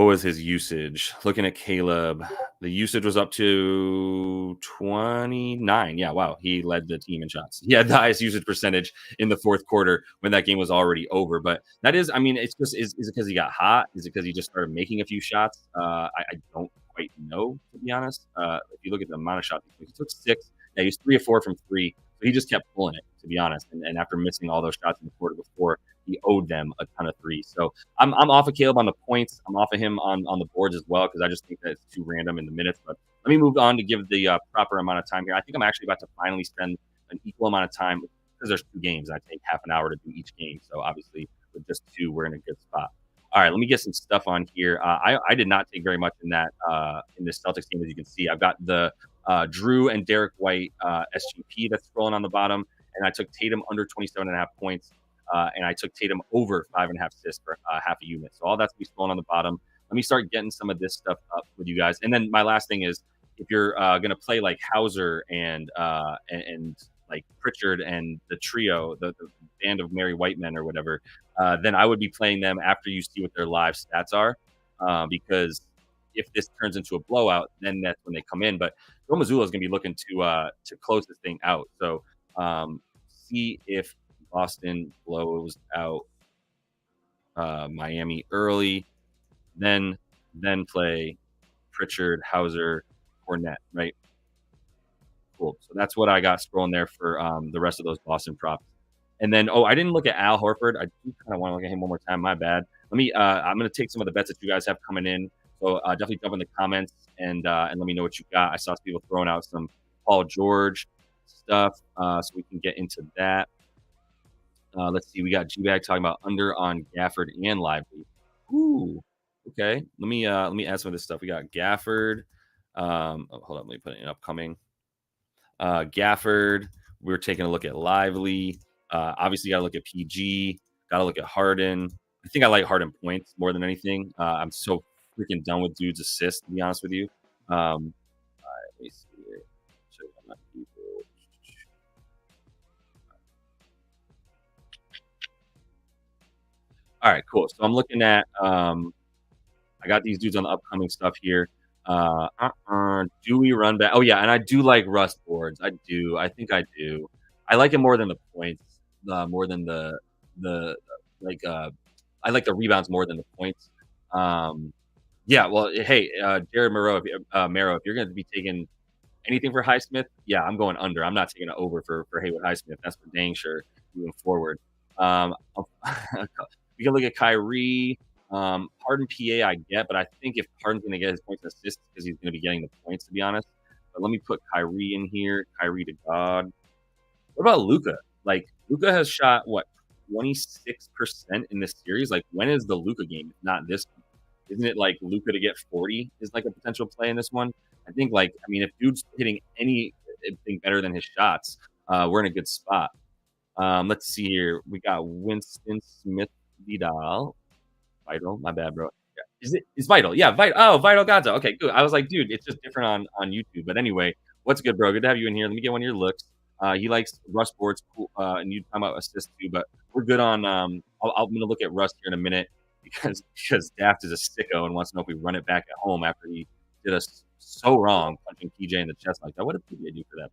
was his usage? Looking at Caleb, the usage was up to 29. Yeah, wow. He led the team in shots. He had the highest usage percentage in the fourth quarter when that game was already over. But that is, I mean, it's just, is it because he got hot? Is it because he just started making a few shots? I don't quite know, to be honest. If you look at the amount of shots, he took 6. Yeah, he was 3 of 4 from 3. So he just kept pulling it, to be honest. And after missing all those shots in the quarter before, he owed them a ton of threes. So I'm off of Caleb on the points. I'm off of him on the boards as well because I just think that it's too random in the minutes. But let me move on to give the proper amount of time here. I think I'm actually about to finally spend an equal amount of time because there's 2 games. I take half an hour to do each game. So obviously with just 2, we're in a good spot. All right, let me get some stuff on here. I did not take very much in that in this Celtics game, as you can see. I've got the Drew and Derek White SGP that's scrolling on the bottom, and I took Tatum under 27.5 points, and I took Tatum over 5.5 assists for half a unit. So all that's going to be scrolling on the bottom. Let me start getting some of this stuff up with you guys. And then my last thing is, if you're going to play like Hauser and like Pritchard and the trio, the band of merry white men or whatever, then I would be playing them after you see what their live stats are, because if this turns into a blowout, then that's when they come in. But Joe Mazzulla is going to be looking to close this thing out. So see if Boston blows out Miami early, then play Pritchard, Hauser, Cornette, right? Cool. So that's what I got scrolling there for the rest of those Boston props. And then, I didn't look at Al Horford. I do kind of want to look at him one more time. My bad. Let me. I'm going to take some of the bets that you guys have coming in. So definitely jump in the comments and let me know what you got. I saw some people throwing out some Paul George stuff, so we can get into that. Let's see. We got G-Bag talking about under on Gafford and Lively. Ooh. Okay. Let me add some of this stuff. We got Gafford. Hold on. Let me put it in upcoming. Gafford. We're taking a look at Lively. Obviously, got to look at PG. Got to look at Harden. I think I like Harden points more than anything. I'm so freaking done with dude's assists, to be honest with you. All right, let me see here. Check out my people. All right, cool. So I'm looking at. I got these dudes on the upcoming stuff here. Do we run back? Oh yeah, and I do like Rust boards. I do. I think I do. I like it more than the points. More than the like. I like the rebounds more than the points. Yeah. Well, hey, Jared Moreau, if you're going to be taking anything for Highsmith, yeah, I'm going under. I'm not taking it over for Haywood Highsmith. That's for dang sure moving forward. We can look at Kyrie. Harden PA I get, but I think if Harden's going to get his points and assists because he's going to be getting the points, to be honest. But let me put Kyrie in here. Kyrie to God. What about Luka? Like, Luka has shot, 26% in this series? Like, when is the Luka game? If not this one. Isn't it like Luka to get 40 is like a potential play in this one? I think, if dude's hitting anything better than his shots, we're in a good spot. Let's see here. We got Winston Smith Vidal. Vital. My bad, bro. It's Vital. Yeah, Vital. Oh, Vital Gaza. Okay, good. I was like, dude, it's just different on YouTube. But anyway, what's good, bro? Good to have you in here. Let me get one of your looks. He likes Rust boards, cool, and you talking about assists too. But we're good on. I'm gonna look at Rust here in a minute because Daft is a sicko and wants to know if we run it back at home after he did us so wrong punching PJ in the chest like that. What did PJ do for that?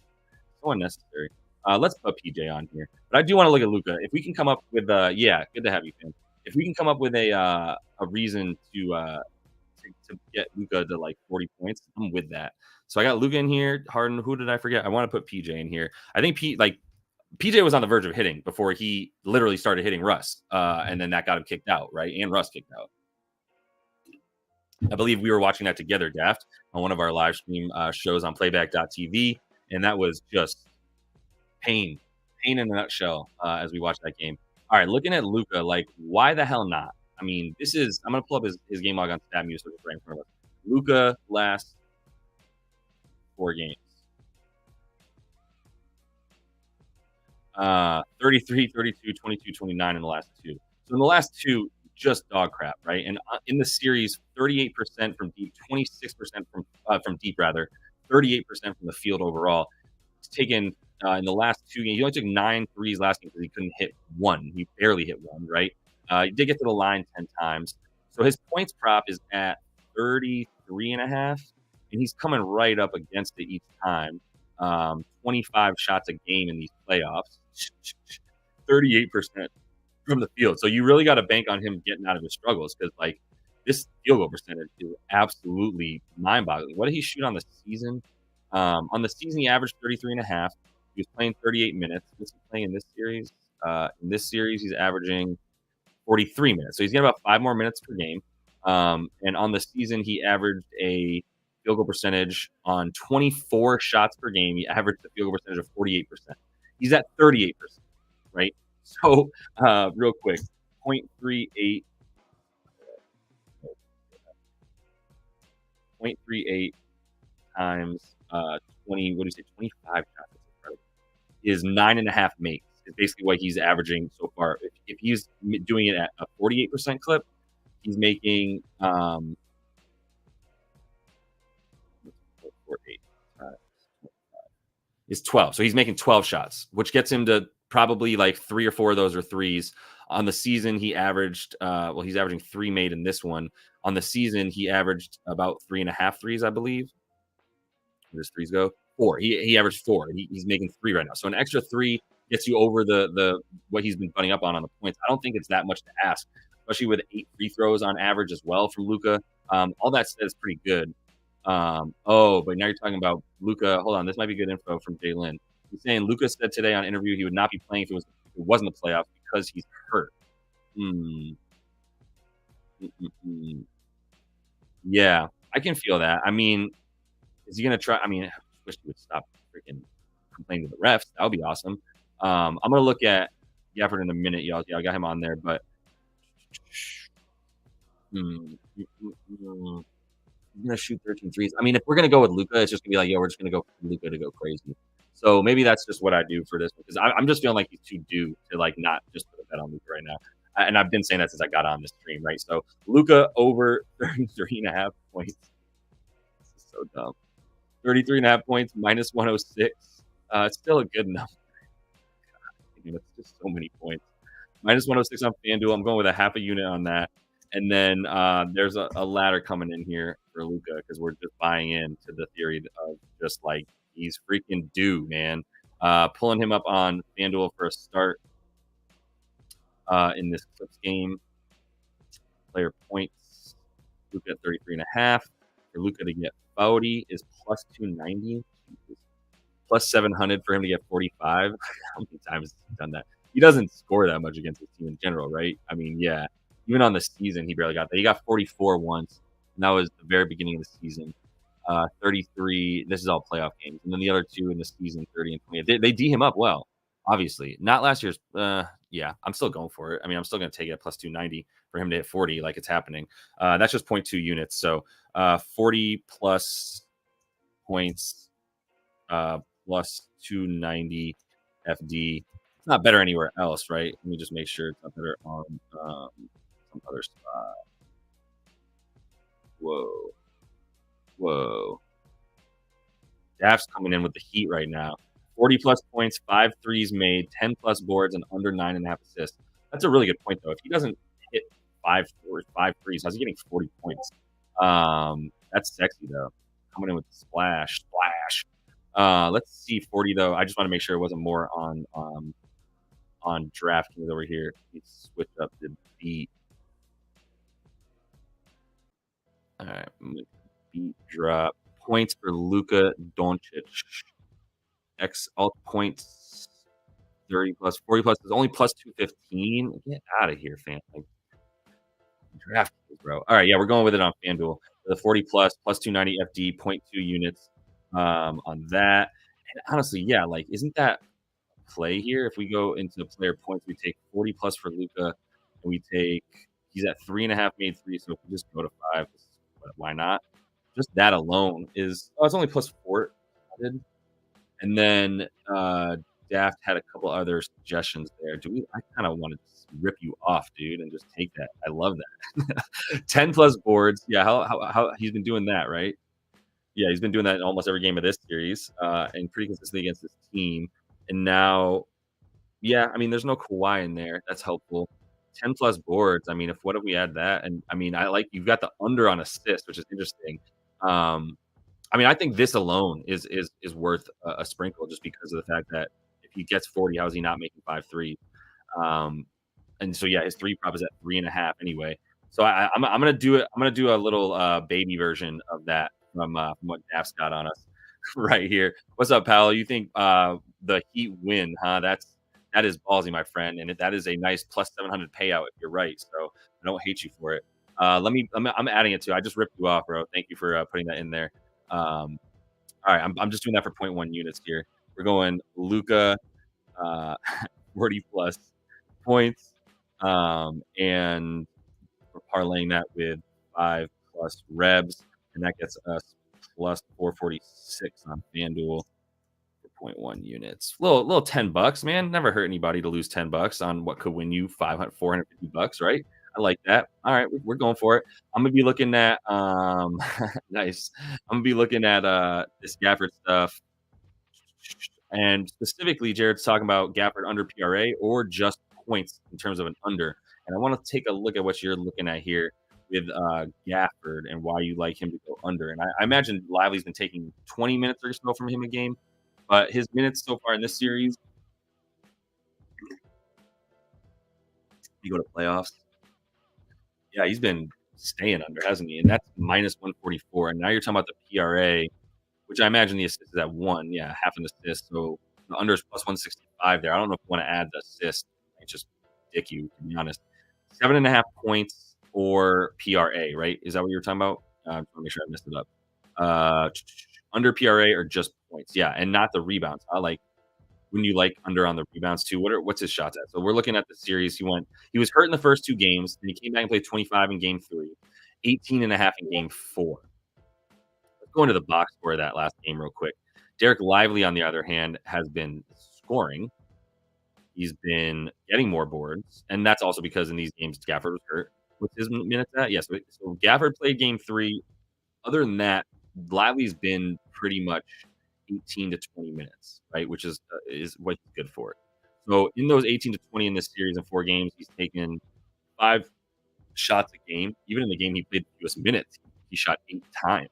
So unnecessary. Let's put PJ on here. But I do want to look at Luka. If we can come up with yeah, good to have you, fam. If we can come up with a reason to get Luka to like 40 points, I'm with that. So I got Luka in here. Harden. Who did I forget? I want to put PJ in here. I think PJ was on the verge of hitting before he literally started hitting Russ, and then that got him kicked out, right? And Russ kicked out. I believe we were watching that together, Daft, on one of our live stream shows on playback.tv, and that was just pain in a nutshell as we watched that game. All right, looking at Luka, like, why the hell not? I mean, I'm going to pull up his game log on StatMuse so it's right in front of us. Luka last 4 games. 33, 32, 22, 29 in the last two. So in the last two, just dog crap, right? And in the series, 38% from deep, 26% from deep rather, 38% from the field overall. He's taken in the last two games. He only took 9 threes last game because he couldn't hit one. He barely hit one, right? He did get to the line 10 times. So his points prop is at 33.5, and he's coming right up against it each time. 25 shots a game in these playoffs, 38% from the field. So you really got to bank on him getting out of his struggles because, like, this field goal percentage is absolutely mind-boggling. What did he shoot on the season? On the season, he averaged 33.5. He was playing 38 minutes. What's he playing in this series? In this series, he's averaging 43 minutes. So he's getting about 5 more minutes per game. And on the season, he averaged a field goal percentage on 24 shots per game. He averaged a field goal percentage of 48%. He's at 38%, right? So, real quick, 0.38 times 20, what do you say, 25 shots is 9.5 makes. Is basically what he's averaging so far. If he's doing it at a 48% clip, he's making 48 is 12. So he's making 12 shots, which gets him to probably like 3 or 4 of those are threes. On the season, he averaged, he's averaging 3 made in this one. On the season, he averaged about 3.5 threes, I believe. Where does threes go? 4. He averaged 4. He's making 3 right now. So an extra 3 gets you over the what he's been putting up on the points. I don't think it's that much to ask, especially with 8 free throws on average as well from Luka. All that said is pretty good. But now you're talking about Luka. Hold on, this might be good info from Jay Lynn. He's saying Luka said today on interview he would not be playing if it wasn't the playoffs because he's hurt. Yeah, I can feel that. I mean, is he gonna try? I mean, I wish he would stop freaking complaining to the refs. That would be awesome. I'm gonna look at Gafford in a minute, y'all. Yeah, I got him on there, but he's gonna shoot 13 threes. I mean, if we're gonna go with Luka, it's just gonna be like, yo, we're just gonna go for Luka to go crazy. So maybe that's just what I do for this because I'm just feeling like he's too due to like not just put a bet on Luka right now. And I've been saying that since I got on this stream, right? So Luka over 33.5 points. This is so dumb. 33.5 points, minus 106. It's still a good number. God, it's just so many points. Minus 106 on FanDuel. I'm going with a half a unit on that. And then there's a ladder coming in here for Luka because we're just buying into the theory of just like he's freaking due, man. Pulling him up on FanDuel for a start in this Clips game. Player points. Luka at 33.5. For Luka to get 40 is plus 290. Plus 700 for him to get 45. How many times has he done that? He doesn't score that much against his team in general, right? I mean, yeah. Even on the season, he barely got that. He got 44 once, and that was the very beginning of the season. 33. This is all playoff games, and then the other 2 in the season, 30 and 20. They D him up well, obviously. Not last year's. Yeah, I'm still going for it. I mean, I'm still going to take it at plus 290 for him to hit 40, like it's happening. That's just 0.2 units, so 40 plus points, plus 290 FD. It's not better anywhere else, right? Let me just make sure it's not better on some other spot. Whoa. Daft's coming in with the heat right now. 40 plus points, 5 threes made, 10 plus boards, and under 9.5 assists. That's a really good point, though. If he doesn't hit 5 threes, how's he getting 40 points? That's sexy, though. Coming in with splash. Let's see 40, though. I just want to make sure it wasn't more on DraftKings over here. Let's switch up the beat. All right, beat drop points for Luka Doncic. X alt points 30 plus 40 plus is only plus 215. Get out of here, fam. Like, DraftKings, bro. All right, yeah, we're going with it on FanDuel. The 40 plus 290 FD, 0.2 units on that. And honestly, yeah, like, isn't that play here? If we go into the player points, we take 40 plus for Luka, and we take he's at 3.5 made three. So if we just go to 5, why not? Just that alone is it's only plus 4. And then Daft had a couple other suggestions there. Do we I kinda wanna just rip you off, dude, and just take that. I love that. 10 plus boards. Yeah, how he's been doing that, right? Yeah, he's been doing that in almost every game of this series, and pretty consistently against this team. And now, yeah, I mean, there's no Kawhi in there. That's helpful. 10 plus boards. I mean, if what if we add that? And I mean, I like you've got the under on assists, which is interesting. Um, I mean, I think this alone is worth a sprinkle just because of the fact that if he gets 40, how is he not making 5 threes? Um, and so yeah, his 3 prop is at 3.5 anyway. So I'm gonna do it. I'm gonna do a little baby version of that from what Daft's got on us right here. What's up, pal? You think the Heat win? Huh? That is ballsy, my friend, and that is a nice plus 700 payout if you're right. So I don't hate you for it. I'm adding it too. I just ripped you off, bro. Thank you for putting that in there. Um, all right, I'm just doing that for point 0.1 units here. We're going Luka, uh, 40 plus points, and we're parlaying that with 5 plus rebs, and that gets us plus 446 on FanDuel for point 0.1 units. Little $10, man. Never hurt anybody to lose $10 on what could win you 500, $450, right? I like that. All right, we're going for it. I'm gonna be looking at nice. I'm gonna be looking at this Gafford stuff. And specifically, Jared's talking about Gafford under PRA or just points in terms of an under. And I want to take a look at what you're looking at here with Gafford and why you like him to go under. And I imagine Lively's been taking 20 minutes or so from him a game, but his minutes so far in this series, you go to playoffs. Yeah, he's been staying under, hasn't he? And that's minus 144. And now you're talking about the PRA, which I imagine the assist is at 1. Yeah, half an assist. So the under is plus 165 there. I don't know if you want to add the assist. It's just dick you, to be honest. 7.5 points or PRA, right? Is that what you were talking about? I just want to make sure I messed it up. Under PRA or just points? Yeah, and not the rebounds. I like when you like under on the rebounds too. What's his shots at? So we're looking at the series. He was hurt in the first 2 games, and he came back and played 25 in game 3, 18.5 in game 4. Let's go into the box score of that last game real quick. Derek Lively, on the other hand, has been scoring. He's been getting more boards, and that's also because in these games Gafford was hurt. What's his minutes at? Yes, so Gafford played game 3. Other than that, Lively's been pretty much 18 to 20 minutes, right? Which is what he's good for. So in those 18 to 20 in this series in 4 games, he's taken 5 shots a game. Even in the game he played the fewest minutes, he shot 8 times.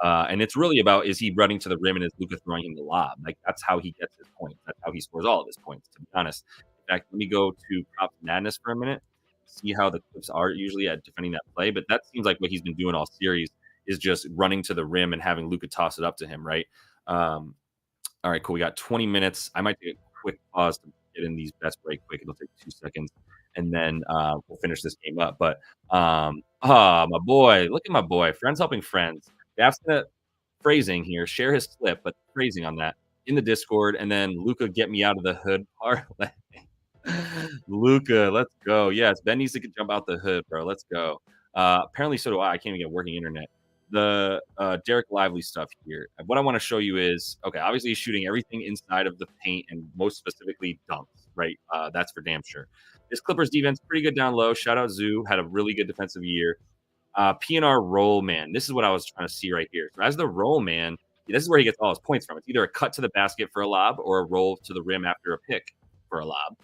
And it's really about, is he running to the rim and is Luka throwing him the lob? Like, that's how he gets his points. That's how he scores all of his points, to be honest. In fact, let me go to Props Madness for a minute, see how the Clips are usually at defending that play. But that seems like what he's been doing all series is just running to the rim and having Luka toss it up to him, right? All right, cool. We got 20 minutes. I might take a quick pause to get in these bets right quick. It'll take 2 seconds, and then we'll finish this game up. But my boy, look at my boy. Friends helping friends. That's the phrasing here. Share his slip, but phrasing on that in the Discord, and then Luka, get me out of the hood parlay. Luka, let's go. Yes, Ben needs to jump out the hood, bro. Let's go. Apparently, so do I. I can't even get working internet. The Derek Lively stuff here. What I want to show you is, okay, obviously he's shooting everything inside of the paint and most specifically dunks, right? That's for damn sure. This Clippers defense, pretty good down low. Shout out Zoo, had a really good defensive year. PNR roll man. This is what I was trying to see right here. So as the roll man, this is where he gets all his points from. It's either a cut to the basket for a lob or a roll to the rim after a pick for a lob,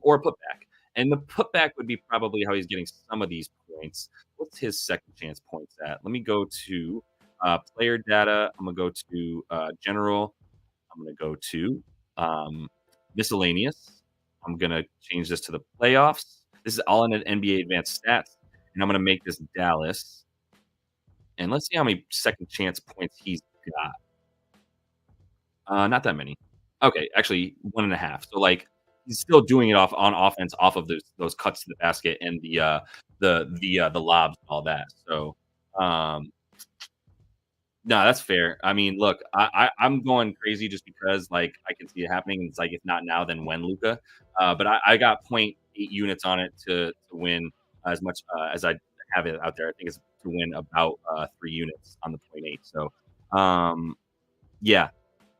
or a putback. And the putback would be probably how he's getting some of these points. What's his second chance points at? Let me go to player data. I'm going to go to general. I'm going to go to miscellaneous. I'm going to change this to the playoffs. This is all in an NBA advanced stats. And I'm going to make this Dallas. And let's see how many second chance points he's got. Not that many. Okay, actually 1.5. So like he's still doing it on offense off of those cuts to the basket and the lobs and all that. So no, that's fair. I mean, look, I'm going crazy just because like I can see it happening. And it's like if not now, then when, Luka. But I got 0.8 units on it to win as much as I have it out there. I think it's to win about 3 units on the 0.8. So yeah.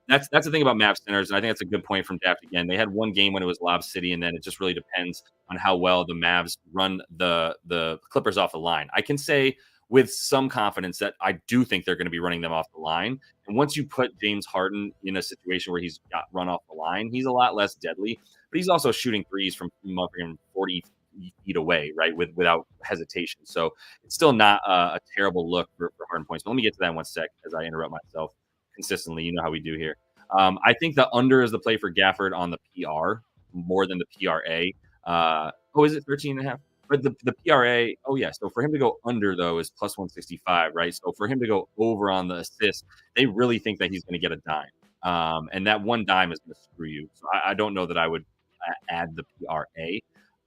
That's the thing about Mavs centers, and I think that's a good point from Daft again. They had one game when it was Lob City, and then it just really depends on how well the Mavs run the Clippers off the line. I can say with some confidence that I do think they're going to be running them off the line. And once you put James Harden in a situation where he's got run off the line, he's a lot less deadly, but he's also shooting threes from 40 feet away, right, without hesitation. So it's still not a terrible look for Harden points. But let me get to that in one sec as I interrupt myself consistently. You know how we do here. I think the under is the play for Gafford on the PR more than the PRA. Is it 13.5? But the PRA, yeah. So for him to go under, though, is plus 165, right? So for him to go over on the assist, they really think that he's going to get a dime. And that one dime is going to screw you. So I don't know that I would add the PRA.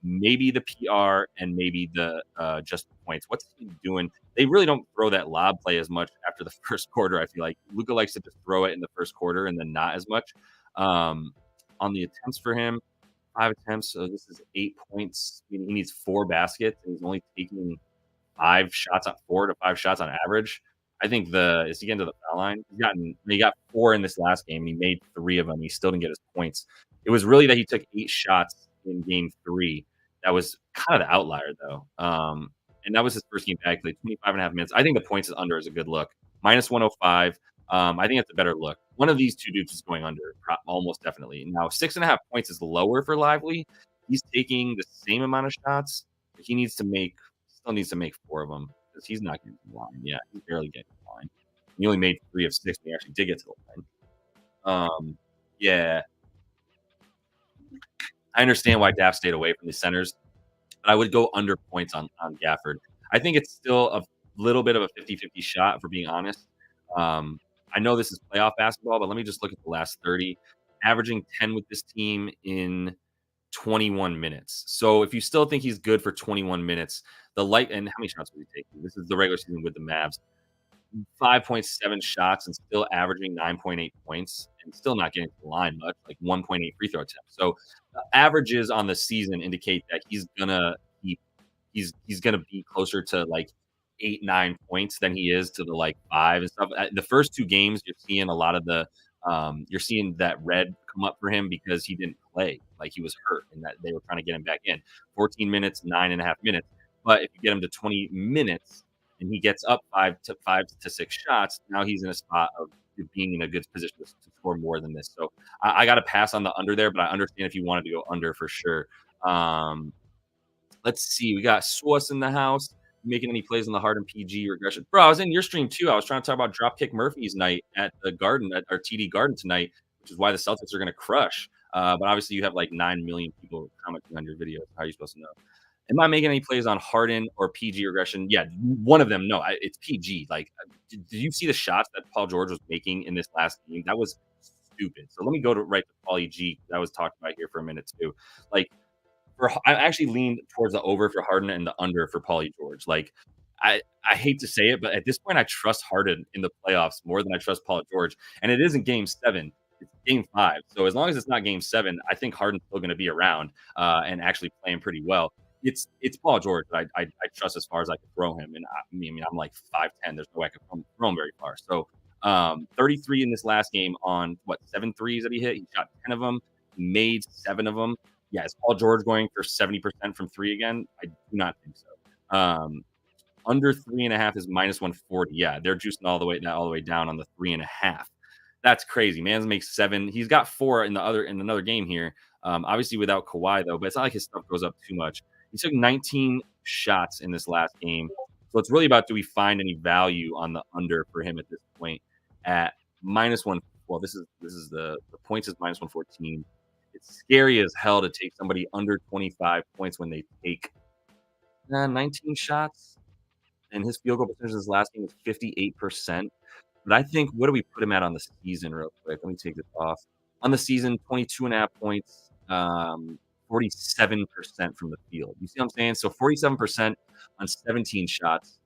Maybe the PR and maybe the just points. What's he doing? They really don't throw that lob play as much after the first quarter. I feel like Luka likes to just throw it in the first quarter and then not as much. On the attempts for him, 5 attempts. So this is 8 points. He needs 4 baskets, and he's only taking 5 shots on 4 to 5 shots on average. I think is he getting to the foul line? He got 4 in this last game, and he made 3 of them. He still didn't get his points. It was really that he took 8 shots in game 3. That was kind of the outlier, though. And that was his first game back, like 25.5 minutes. I think the points is under is a good look. Minus 105. I think it's a better look. One of these two dudes is going under, almost definitely. Now, 6.5 points is lower for Lively. He's taking the same amount of shots. But he still needs to make 4 of them because he's not getting to the line. Yeah, he's barely getting to the line. He only made 3 of 6 when he actually did get to the line. Yeah. I understand why Daft stayed away from the centers, but I would go under points on Gafford. I think it's still a little bit of a 50-50 shot, for being honest. I know this is playoff basketball, but let me just look at the last 30. Averaging 10 with this team in 21 minutes. So if you still think he's good for 21 minutes, and how many shots will he take? This is the regular season with the Mavs. 5.7 shots and still averaging 9.8 points and still not getting to the line much, like 1.8 free throw attempts. So averages on the season indicate that he's gonna be closer to like 8-9 points than he is to the like 5 and stuff. The first 2 games, you're seeing a lot of you're seeing that red come up for him because he didn't play, like he was hurt, and that they were trying to get him back in. 14 minutes, 9.5 minutes. But if you get him to 20 minutes and he gets up 5 to 6 shots, now he's in a spot of being in a good position to score more than this. So I got to pass on the under there, but I understand if you wanted to go under for sure. Let's see. We got Swas in the house. Making any plays on the Harden PG regression? Bro, I was in your stream too. I was trying to talk about Dropkick Murphy's night at the Garden, at our TD Garden tonight, which is why the Celtics are going to crush. But obviously you have like 9 million people commenting on your videos. How are you supposed to know? Am I making any plays on Harden or PG regression? Yeah, one of them. No, it's PG. Like, did you see the shots that Paul George was making in this last game? That was stupid. So let me go right to Paulie G. That was talked about here for a minute too. Like, I actually leaned towards the over for Harden and the under for Paulie George. Like, I hate to say it, but at this point, I trust Harden in the playoffs more than I trust Paul George. And it isn't game 7. It's game 5. So as long as it's not game 7, I think Harden's still going to be around and actually playing pretty well. It's Paul George that I trust as far as I can throw him. And I'm like 5'10". There's no way I can throw him very far. So 33 in this last game on 7 threes that he hit. He shot 10 of them, made 7 of them. Yeah, is Paul George going for 70% from 3 again? I do not think so. Under 3.5 is minus 140. Yeah, they're juicing all the way down on the 3.5. That's crazy. Mans makes 7. He's got 4 in another game here. Obviously without Kawhi though, but it's not like his stuff goes up too much. He took 19 shots in this last game. So it's really about, do we find any value on the under for him at this point at minus 1? Well, this is the points is minus 114. It's scary as hell to take somebody under 25 points when they take 19 shots. And his field goal percentage this last game was 58%. But I think, what do we put him at on the season real quick? Let me take this off. On the season, 22.5 points, 47% from the field. You see what I'm saying? So 47% on 17 shots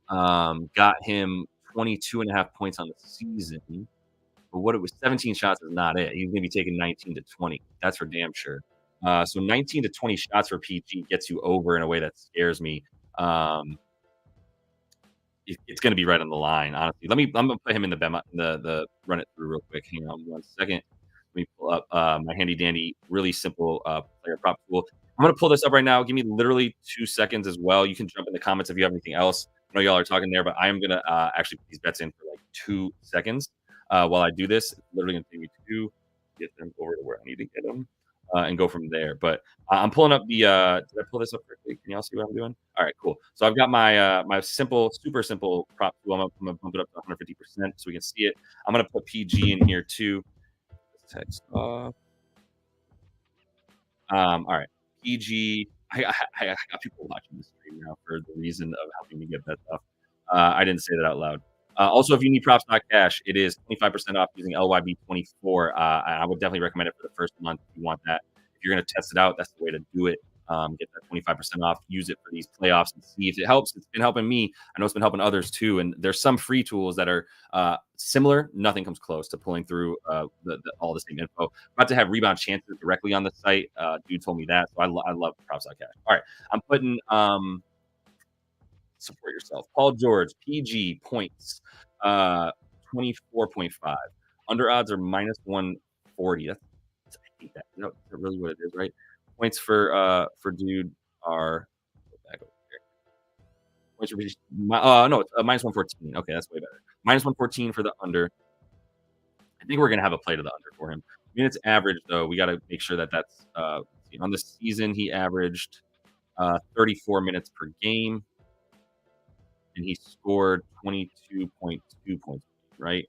got him 22.5 points on the season. But what it was, 17 shots is not it. He's going to be taking 19 to 20. That's for damn sure. So 19 to 20 shots for PG gets you over in a way that scares me. it's going to be right on the line. Honestly, I'm gonna put him in the Bema, the run it through real quick. Hang on 1 second. Let me pull up my handy dandy, really simple player prop tool. I'm gonna pull this up right now. Give me literally 2 seconds as well. You can jump in the comments if you have anything else. I know y'all are talking there, but I am gonna actually put these bets in for like 2 seconds while I do this. It's literally gonna take me to get them over to where I need to get them and go from there. But I'm pulling up the. Did I pull this up quickly? Can y'all see what I'm doing? All right, cool. So I've got my my simple, super simple prop tool. I'm gonna bump it up to 150% so we can see it. I'm gonna put PG in here too. Text off. All right, PG. I got people watching the stream now for the reason of helping me get bets off. I didn't say that out loud. Also, if you need props, not cash, it is 25% off using LYB24. I would definitely recommend it for the first month if you want that. If you're going to test it out, that's the way to do it. Get that 25% off. Use it for these playoffs and see if it helps. It's been helping me. I know it's been helping others too. And there's some free tools that are similar. Nothing comes close to pulling through all the same info. About to have rebound chances directly on the site. Dude told me that. So I love props on cash. All right. I'm putting support yourself. Paul George, PG points, 24.5. Under odds are minus 140. I hate that. No, that's really what it is, right? Points for dude are back over here. Points for no, it's minus 114. Okay, that's way better. Minus 114 for the under. I think we're gonna have a play to the under for him. Minutes average though, we got to make sure that that's on the season he averaged 34 minutes per game, and he scored 22.2 points, right?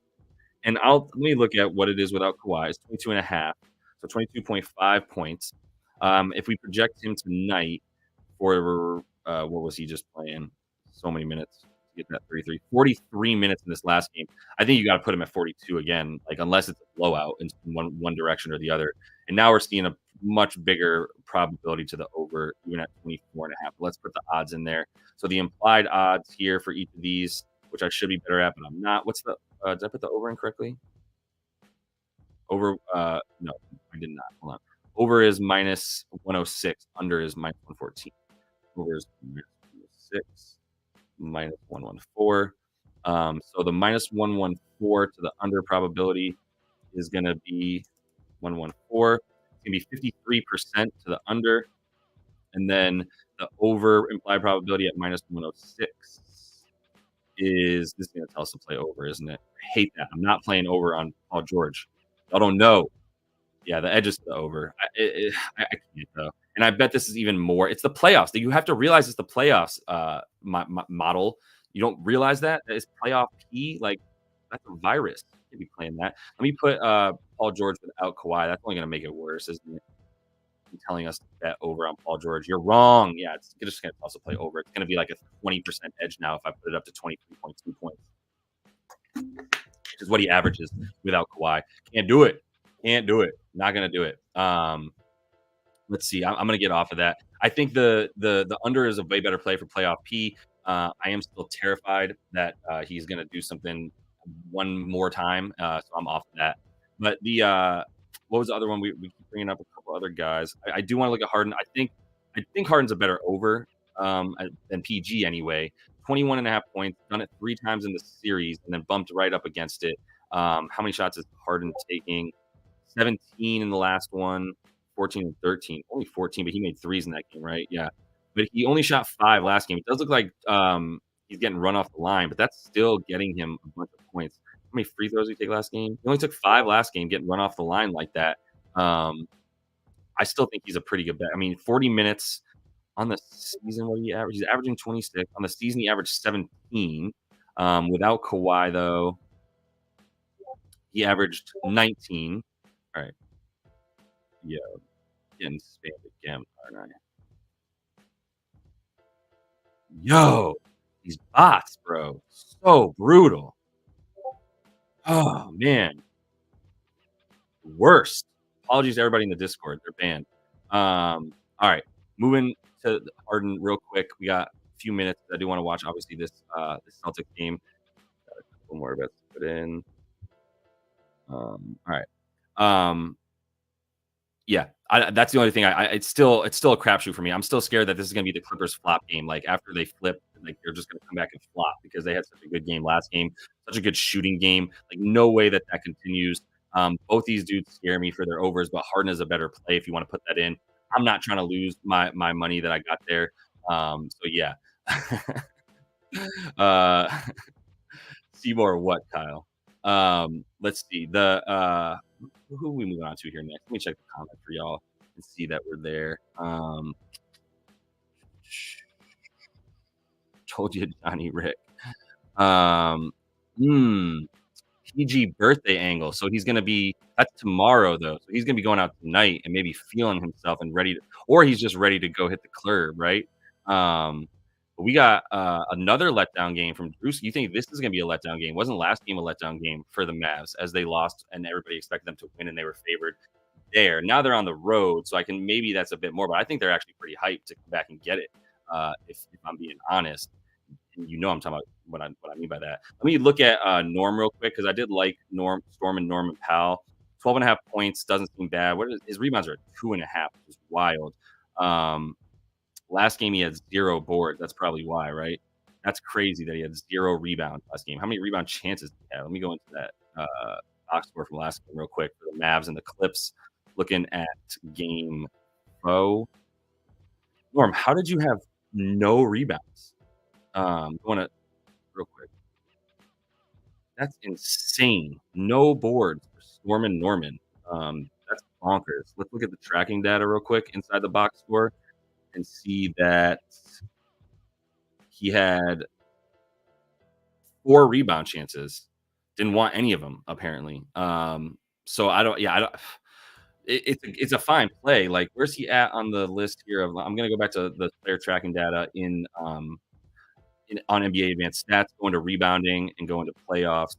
And let me look at what it is without Kawhi. It's 22 and a half, so 22.5 points. If we project him tonight for what was he just playing? So many minutes to get that 43 minutes in this last game. I think you got to put him at 42 again, like unless it's a blowout in one direction or the other. And now we're seeing a much bigger probability to the over, even at 24 and a half. Let's put the odds in there. So the implied odds here for each of these, which I should be better at, but I'm not. What's the did I put the over in correctly? Over no, I did not. Hold on. Over is minus 106. Under is minus 114. Over is minus 106. Minus 114. So the minus 114 to the under probability is going to be 114. It's going to be 53% to the under. And then the over implied probability at minus 106 is this going to tell us to play over, isn't it? I hate that. I'm not playing over on Paul George. I don't know. Yeah, the edge is the over. I can't though, and I bet this is even more. It's the playoffs. You have to realize it's the playoffs model. You don't realize that it's playoff P. Like that's a virus. You can't be playing that. Let me put Paul George without Kawhi. That's only going to make it worse, isn't it? You're telling us to bet over on Paul George. You're wrong. Yeah, it's just going to also play over. It's going to be like a 20% edge now if I put it up to 23.2 points, which is what he averages without Kawhi. Can't do it. Can't do it. Not gonna do it. Let's see. I'm gonna get off of that. I think the under is a way better play for playoff P. I am still terrified that he's gonna do something one more time. So I'm off of that. But the what was the other one? We keep bringing up a couple other guys. I do want to look at Harden. I think Harden's a better over than PG anyway. 21 and a half points. Done it 3 times in the series and then bumped right up against it. How many shots is Harden taking? 17 in the last one, 14 and 13. Only 14, but he made 3s in that game, right? Yeah. But he only shot 5 last game. It does look like he's getting run off the line, but that's still getting him a bunch of points. How many free throws did he take last game? He only took 5 last game, getting run off the line like that. I still think he's a pretty good bet. I mean, 40 minutes on the season, what did he average? He's averaging 26. On the season, he averaged 17. Without Kawhi, though, he averaged 19. All right. Yeah. Getting spammed again, aren't I? Yo, these bots, bro. So brutal. Oh, man. Worst. Apologies to everybody in the Discord. They're banned. All right. Moving to Harden real quick. We got a few minutes. I do want to watch, obviously, this Celtics game. Got a couple more bets to put in. All right. Yeah, that's the only thing. It's still a crapshoot for me. I'm still scared that this is going to be the Clippers flop game. Like after they flip like they're just going to come back and flop because they had such a good game last game, such a good shooting game. Like no way that that continues. Both these dudes scare me for their overs, but Harden is a better play if you want to put that in. I'm not trying to lose my money that I got there. So yeah. uh Seymour what, Kyle? Let's see. Who are we moving on to here next? Let me check the comment for y'all and see that we're there. Told you, Johnny Rick. Um, hmm. PG birthday angle. So he's gonna be that's tomorrow though. So he's gonna be going out tonight and maybe feeling himself and ready to, or he's just ready to go hit the club, right? But we got another letdown game from Bruce. You think this is gonna be a letdown game? Wasn't last game a letdown game for the Mavs as they lost and everybody expected them to win and they were favored there. Now they're on the road, so I can maybe that's a bit more, but I think they're actually pretty hyped to come back and get it. If I'm being honest, and you know I'm talking about what I mean by that. Let me look at Norm real quick because I did like Storm and Norman Powell. 12.5 points doesn't seem bad. His rebounds are at 2.5, which is wild. Last game he had 0 boards. That's probably why, right? That's crazy that he had 0 rebounds last game. How many rebound chances did he have? Let me go into that box score from last game real quick for the Mavs and the Clips. Looking at game 0. Norm, how did you have no rebounds? Going to real quick. That's insane. No boards for Storm and Norman. That's bonkers. Let's look at the tracking data real quick inside the box score and see that he had 4 rebound chances. Didn't want any of them apparently. So I don't. Yeah, I don't. It's a fine play. Like, where's he at on the list here? I'm gonna go back to the player tracking data on NBA Advanced Stats, going to rebounding and going to playoffs,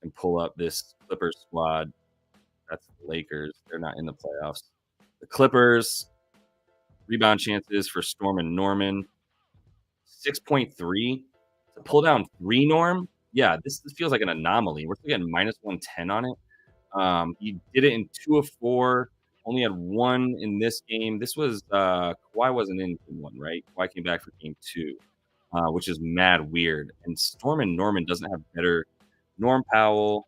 and pull up this Clippers squad. That's the Lakers. They're not in the playoffs. The Clippers rebound chances for Storm and Norman 6.3 to pull down 3. Norm, yeah, this feels like an anomaly. We're still getting -110 on it. He did it in 2 of 4. Only had 1 in this game. This was Kawhi wasn't in game 1, right? Kawhi came back for game 2, which is mad weird. And Storm and Norman doesn't have better. Norm Powell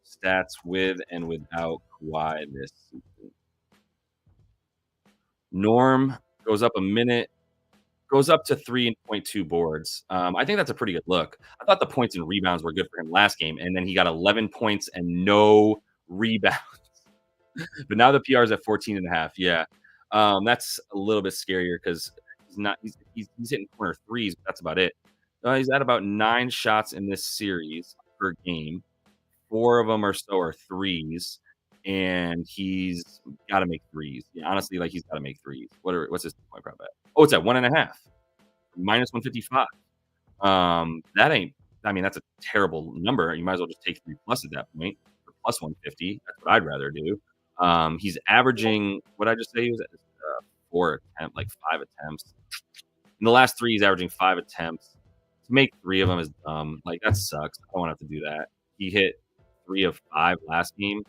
stats with and without Kawhi this season. Norm goes up a minute, goes up to 3.2 boards. I think that's a pretty good look. I thought the points and rebounds were good for him last game, and then he got 11 points and no rebounds. But now the PR is at 14.5. Yeah, that's a little bit scarier because he's hitting corner threes. But that's about it. He's at about 9 shots in this series per game. 4 of them or so are threes, and he's got to make threes. Yeah, honestly, like he's got to make threes. What's his point prop at? Oh, it's at 1.5, -155. That ain't. I mean, that's a terrible number. You might as well just take 3 plus at that point, or plus 150. That's what I'd rather do. He's averaging. What I just say? He was at 4 attempts, like 5 attempts. In the last 3, he's averaging 5 attempts. To make 3 of them is dumb. Like that sucks. I don't want to have to do that. He hit 3 of 5 last game.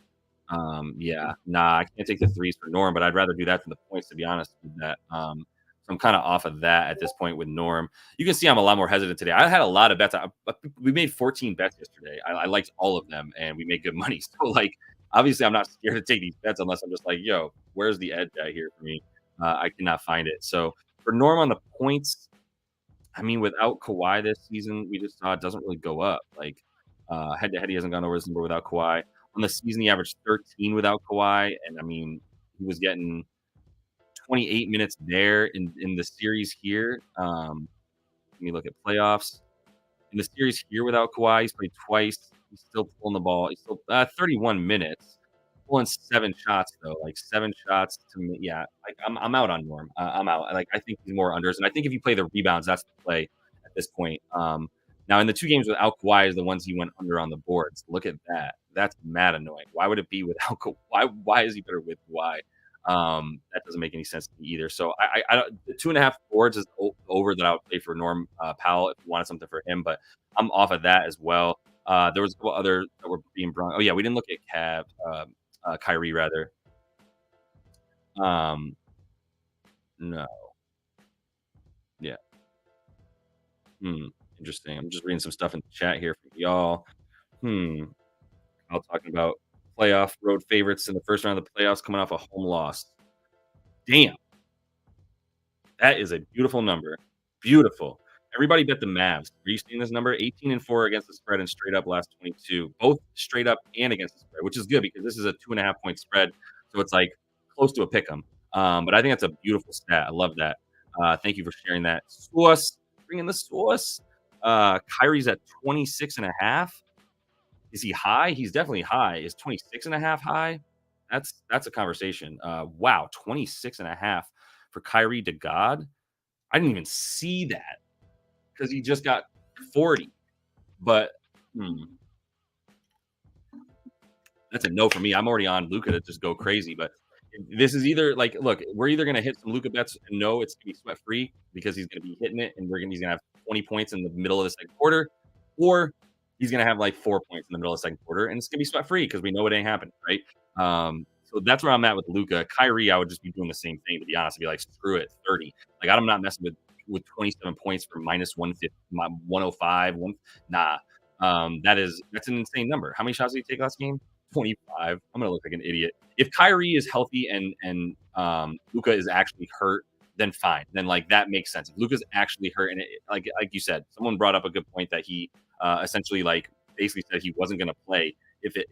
Yeah, nah, I can't take the threes for Norm, but I'd rather do that than the points, to be honest with that. So I'm kind of off of that at this point with Norm. You can see I'm a lot more hesitant today. I had a lot of bets. We made 14 bets yesterday. I liked all of them, and we made good money. So, like, obviously, I'm not scared to take these bets unless I'm just like, yo, where's the edge out here for me? I cannot find it. So for Norm on the points, I mean, without Kawhi this season, we just saw it doesn't really go up. Like, head to head, he hasn't gone over this number without Kawhi. On the season, he averaged 13 without Kawhi, and I mean, he was getting 28 minutes there in the series here. Let me look at playoffs. In the series here without Kawhi, he's played twice. He's still pulling the ball. He's still 31 minutes, pulling 7 shots though. Like 7 shots to me, yeah. Like I'm out on Norm. I'm out. Like I think he's more unders, and I think if you play the rebounds, that's the play at this point. Now in the 2 games without Kawhi is the ones he went under on the boards. Look at that. That's mad annoying. Why would it be without Kawhi? Why is he better with Kawhi? That doesn't make any sense to me either. So I the 2.5 boards is over that I would play for Norm Powell if you wanted something for him, but I'm off of that as well. There was a couple other that were being brought. Oh yeah, we didn't look at Kyrie rather. No. Yeah. Hmm. Interesting. I'm just reading some stuff in the chat here from y'all. Hmm. I was talking about playoff road favorites in the first round of the playoffs coming off a home loss. Damn, that is a beautiful number. Beautiful. Everybody bet the Mavs. Are you seeing this number? 18-4 against the spread and straight up last 22. Both straight up and against the spread, which is good because this is a 2.5 point spread. So it's like close to a pick 'em. But I think that's a beautiful stat. I love that. Thank you for sharing that. Sauce, bring in the sauce. Kyrie's at 26.5. Is he high? He's definitely high. Is 26.5 high? That's a conversation. Wow, 26.5 for Kyrie to God. I didn't even see that because he just got 40. But hmm, that's a no for me. I'm already on Luka to just go crazy. But this is either like, look, we're either gonna hit some Luka bets and know it's gonna be sweat free because he's gonna be hitting it and he's gonna have 20 points in the middle of the second quarter, or he's gonna have like 4 points in the middle of the second quarter and it's gonna be sweat free because we know it ain't happening, right? So that's where I'm at with Luka. Kyrie, I would just be doing the same thing to be honest. I'd be like, screw it, 30. Like I'm not messing with 27 points for minus 150, 105. Nah, that's an insane number. How many shots did he take last game? 25. I'm gonna look like an idiot. If Kyrie is healthy and Luka is actually hurt, then fine. Then like that makes sense. If Luka's actually hurt and like you said, someone brought up a good point that he essentially like basically said he wasn't gonna play if the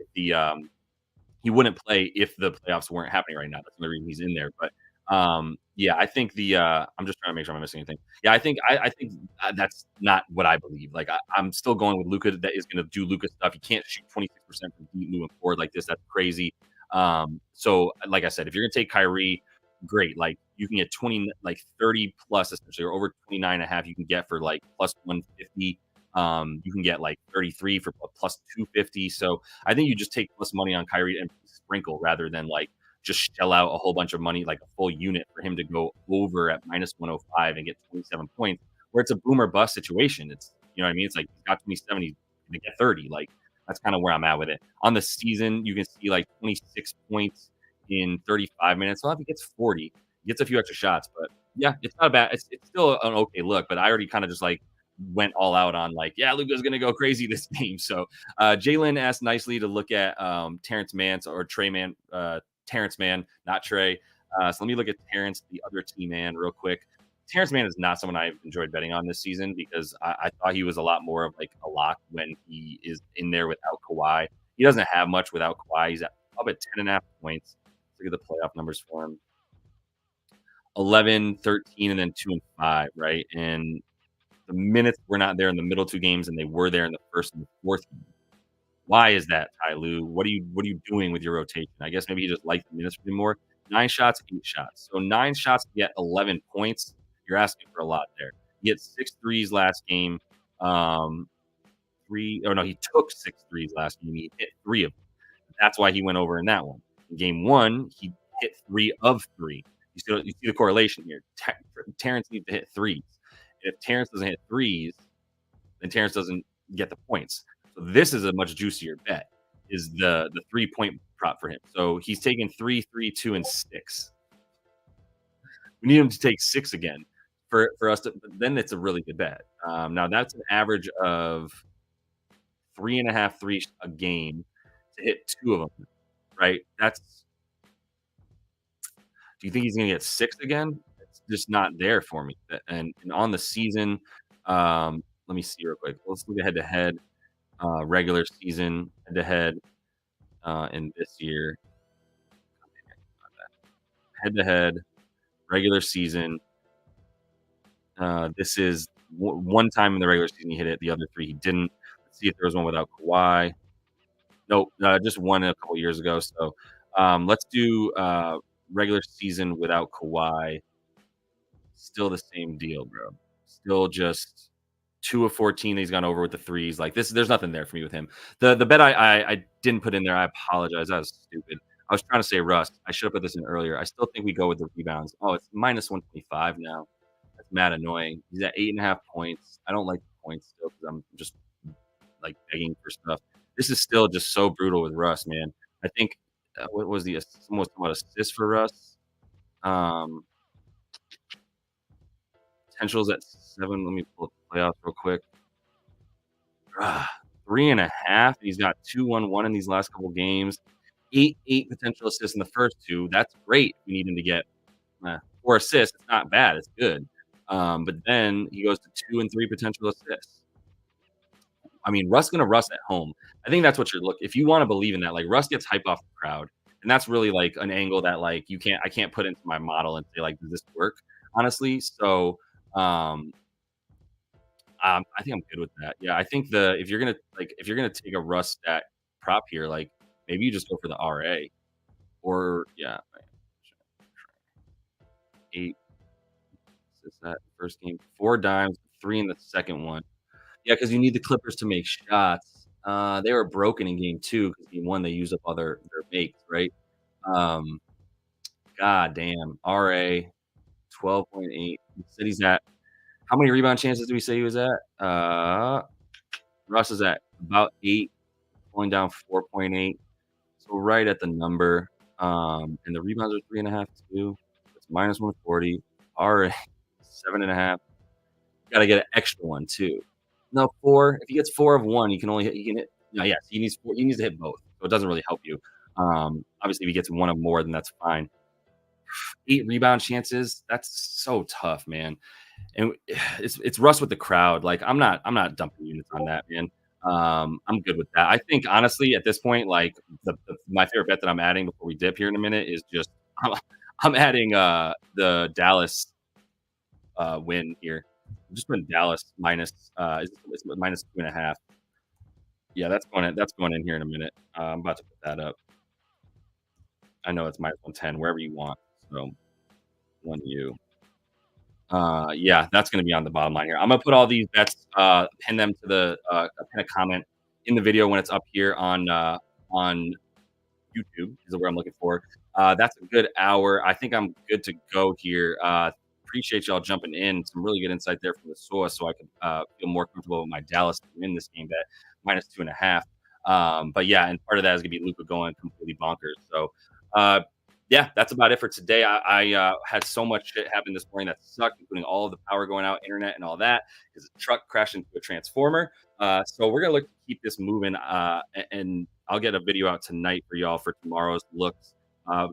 he wouldn't play if the playoffs weren't happening right now. That's the reason he's in there. But yeah, I think the I'm just trying to make sure I'm not missing anything. Yeah, I think that's not what I believe. Like I'm still going with Luka that is going to do Luka stuff. You can't shoot 26% from deep moving forward like this. That's crazy. So like I said, if you're gonna take Kyrie, great. Like you can get 20, like 30 plus essentially, or over 29 and a half. You can get for like plus 150. You can get like 33 for plus 250. So I think you just take plus money on Kyrie and sprinkle rather than like just shell out a whole bunch of money, like a full unit for him to go over at minus 105 and get 27 points, where it's a boom or bust situation. It's, you know what I mean? It's like he's got 27, he's going to get 30. Like that's kind of where I'm at with it. On the season, you can see like 26 points in 35 minutes. Well, if he gets 40, he gets a few extra shots, but yeah, it's not bad. It's still an okay look, but I already kind of just like went all out on like, yeah, Luka's gonna go crazy this game. So Jalen asked nicely to look at Terrence Mann or Trey Man, Terrence Mann, not Trey. So let me look at Terrence, the other team man, real quick. Terrence Mann is not someone I've enjoyed betting on this season because I thought he was a lot more of like a lock when he is in there without Kawhi. He doesn't have much without Kawhi. He's up at 10.5 points. Look at the playoff numbers for him. 11, 13, and then 2 and 5, right? And the minutes were not there in the middle two games, and they were there in the first and the fourth game. Why is that, Ty Lue? What are you doing with your rotation? I guess maybe you just like the minutes more. 9 shots, 8 shots. So 9 shots to get 11 points. You're asking for a lot there. He hit 6 threes last game. He took 6 threes last game. He hit 3 of them. That's why he went over in that one. In game 1, he hit 3 of 3. You see the correlation here. Terrence needs to hit threes. If Terrence doesn't hit threes, then Terrence doesn't get the points. So this is a much juicier bet. Is the 3-point prop for him? So he's taking 3, 3, 2, and 6. We need him to take 6 again for us to. Then it's a really good bet. Now that's an average of 3.5 threes a game to hit 2 of them. Right? That's. Do you think he's going to get 6 again? It's just not there for me. And on the season, let me see real quick. Let's look head to head. Regular season head to head in this year. Head to head, regular season. This is one time in the regular season he hit it. The other 3 he didn't. Let's see if there was one without Kawhi. Nope, just one a couple years ago. So let's do regular season without Kawhi. Still the same deal, bro. Still just 2 of 14 that he's gone over with the threes. Like this, there's nothing there for me with him. The bet I didn't put in there. I apologize. That was stupid. I was trying to say Russ. I should have put this in earlier. I still think we go with the rebounds. Oh, it's minus 125 now. That's mad annoying. He's at 8.5 points. I don't like the points still because I'm just like begging for stuff. This is still just so brutal with Russ, man. I think what was the almost what assist for Russ? potential's at 7. Let me pull up the playoffs real quick. Ah, 3.5. He's got 2-1-1 in these last couple games. 8 potential assists in the first 2. That's great. We need him to get 4 assists. It's not bad. It's good. But then he goes to 2 and 3 potential assists. I mean, Russ gonna Russ at home. I think that's what you're looking. If you want to believe in that, like Russ gets hype off the crowd, and that's really like an angle that like I can't put into my model and say like, does this work? Honestly, so um, I think I'm good with that. Yeah, I think the if you're gonna take a Russ stat prop here, like maybe you just go for the RA or yeah, 8 assists that first game, 4 dimes, 3 in the second one. Yeah, because you need the Clippers to make shots. They were broken in game 2 because game 1 they used up all their makes, right? Um, God damn, RA 12.8. He said he's at how many rebound chances did we say he was at? Russ is at about 8, pulling down 4.8. So right at the number. And the rebounds are 3.5 too. It's minus 140. RA 7.5. Gotta get an extra one too. No, 4. If he gets 4 of 1, he can hit no, yes, he needs 4 he needs to hit both, so it doesn't really help you. Obviously, if he gets 1 of more, then that's fine. 8 rebound chances, that's so tough, man. And it's Russ with the crowd. Like, I'm not dumping units on that, man. I'm good with that. I think honestly, at this point, like the my favorite bet that I'm adding before we dip here in a minute is just I'm adding the Dallas win here. I'm just putting Dallas minus it's minus 2.5. Yeah, that's going in here in a minute. I'm about to put that up. I know it's minus 110 wherever you want. So one you. Yeah, that's gonna be on the bottom line here. I'm gonna put all these bets, pin them to the pin a comment in the video when it's up here on YouTube is where I'm looking for. That's a good hour. I think I'm good to go here. Appreciate y'all jumping in. Some really good insight there from the source, so I could feel more comfortable with my Dallas to win this game bet minus 2.5. But yeah, and part of that is gonna be Luka going completely bonkers. So yeah, that's about it for today. I had so much shit happen this morning that sucked, including all of the power going out, internet, and all that, because a truck crashed into a transformer. So we're gonna look to keep this moving, and I'll get a video out tonight for y'all for tomorrow's looks.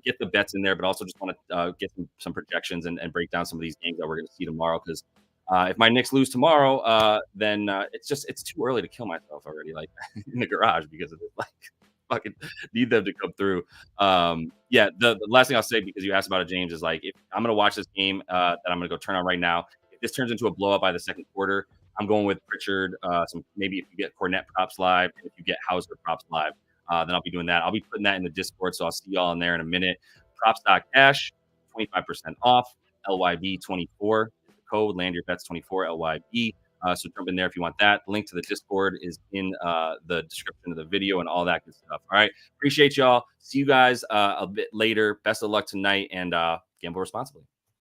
Get the bets in there, but also just want to get some projections and break down some of these games that we're going to see tomorrow. Because if my Knicks lose tomorrow, then it's too early to kill myself already, like in the garage because of it. Like fucking need them to come through. Yeah, the last thing I'll say because you asked about it, James, is like if I'm going to watch this game that I'm going to go turn on right now. If this turns into a blowout by the second quarter, I'm going with Pritchard. Maybe if you get Cornet props live, if you get Hauser props live. Then I'll be doing that. I'll be putting that in the Discord, so I'll see y'all in there in a minute. Props.cash, 25% off. LYB24 is the code. Land your bets 24 LYB. So jump in there if you want that. Link to the Discord is in the description of the video and all that good stuff. All right. Appreciate y'all. See you guys a bit later. Best of luck tonight and gamble responsibly.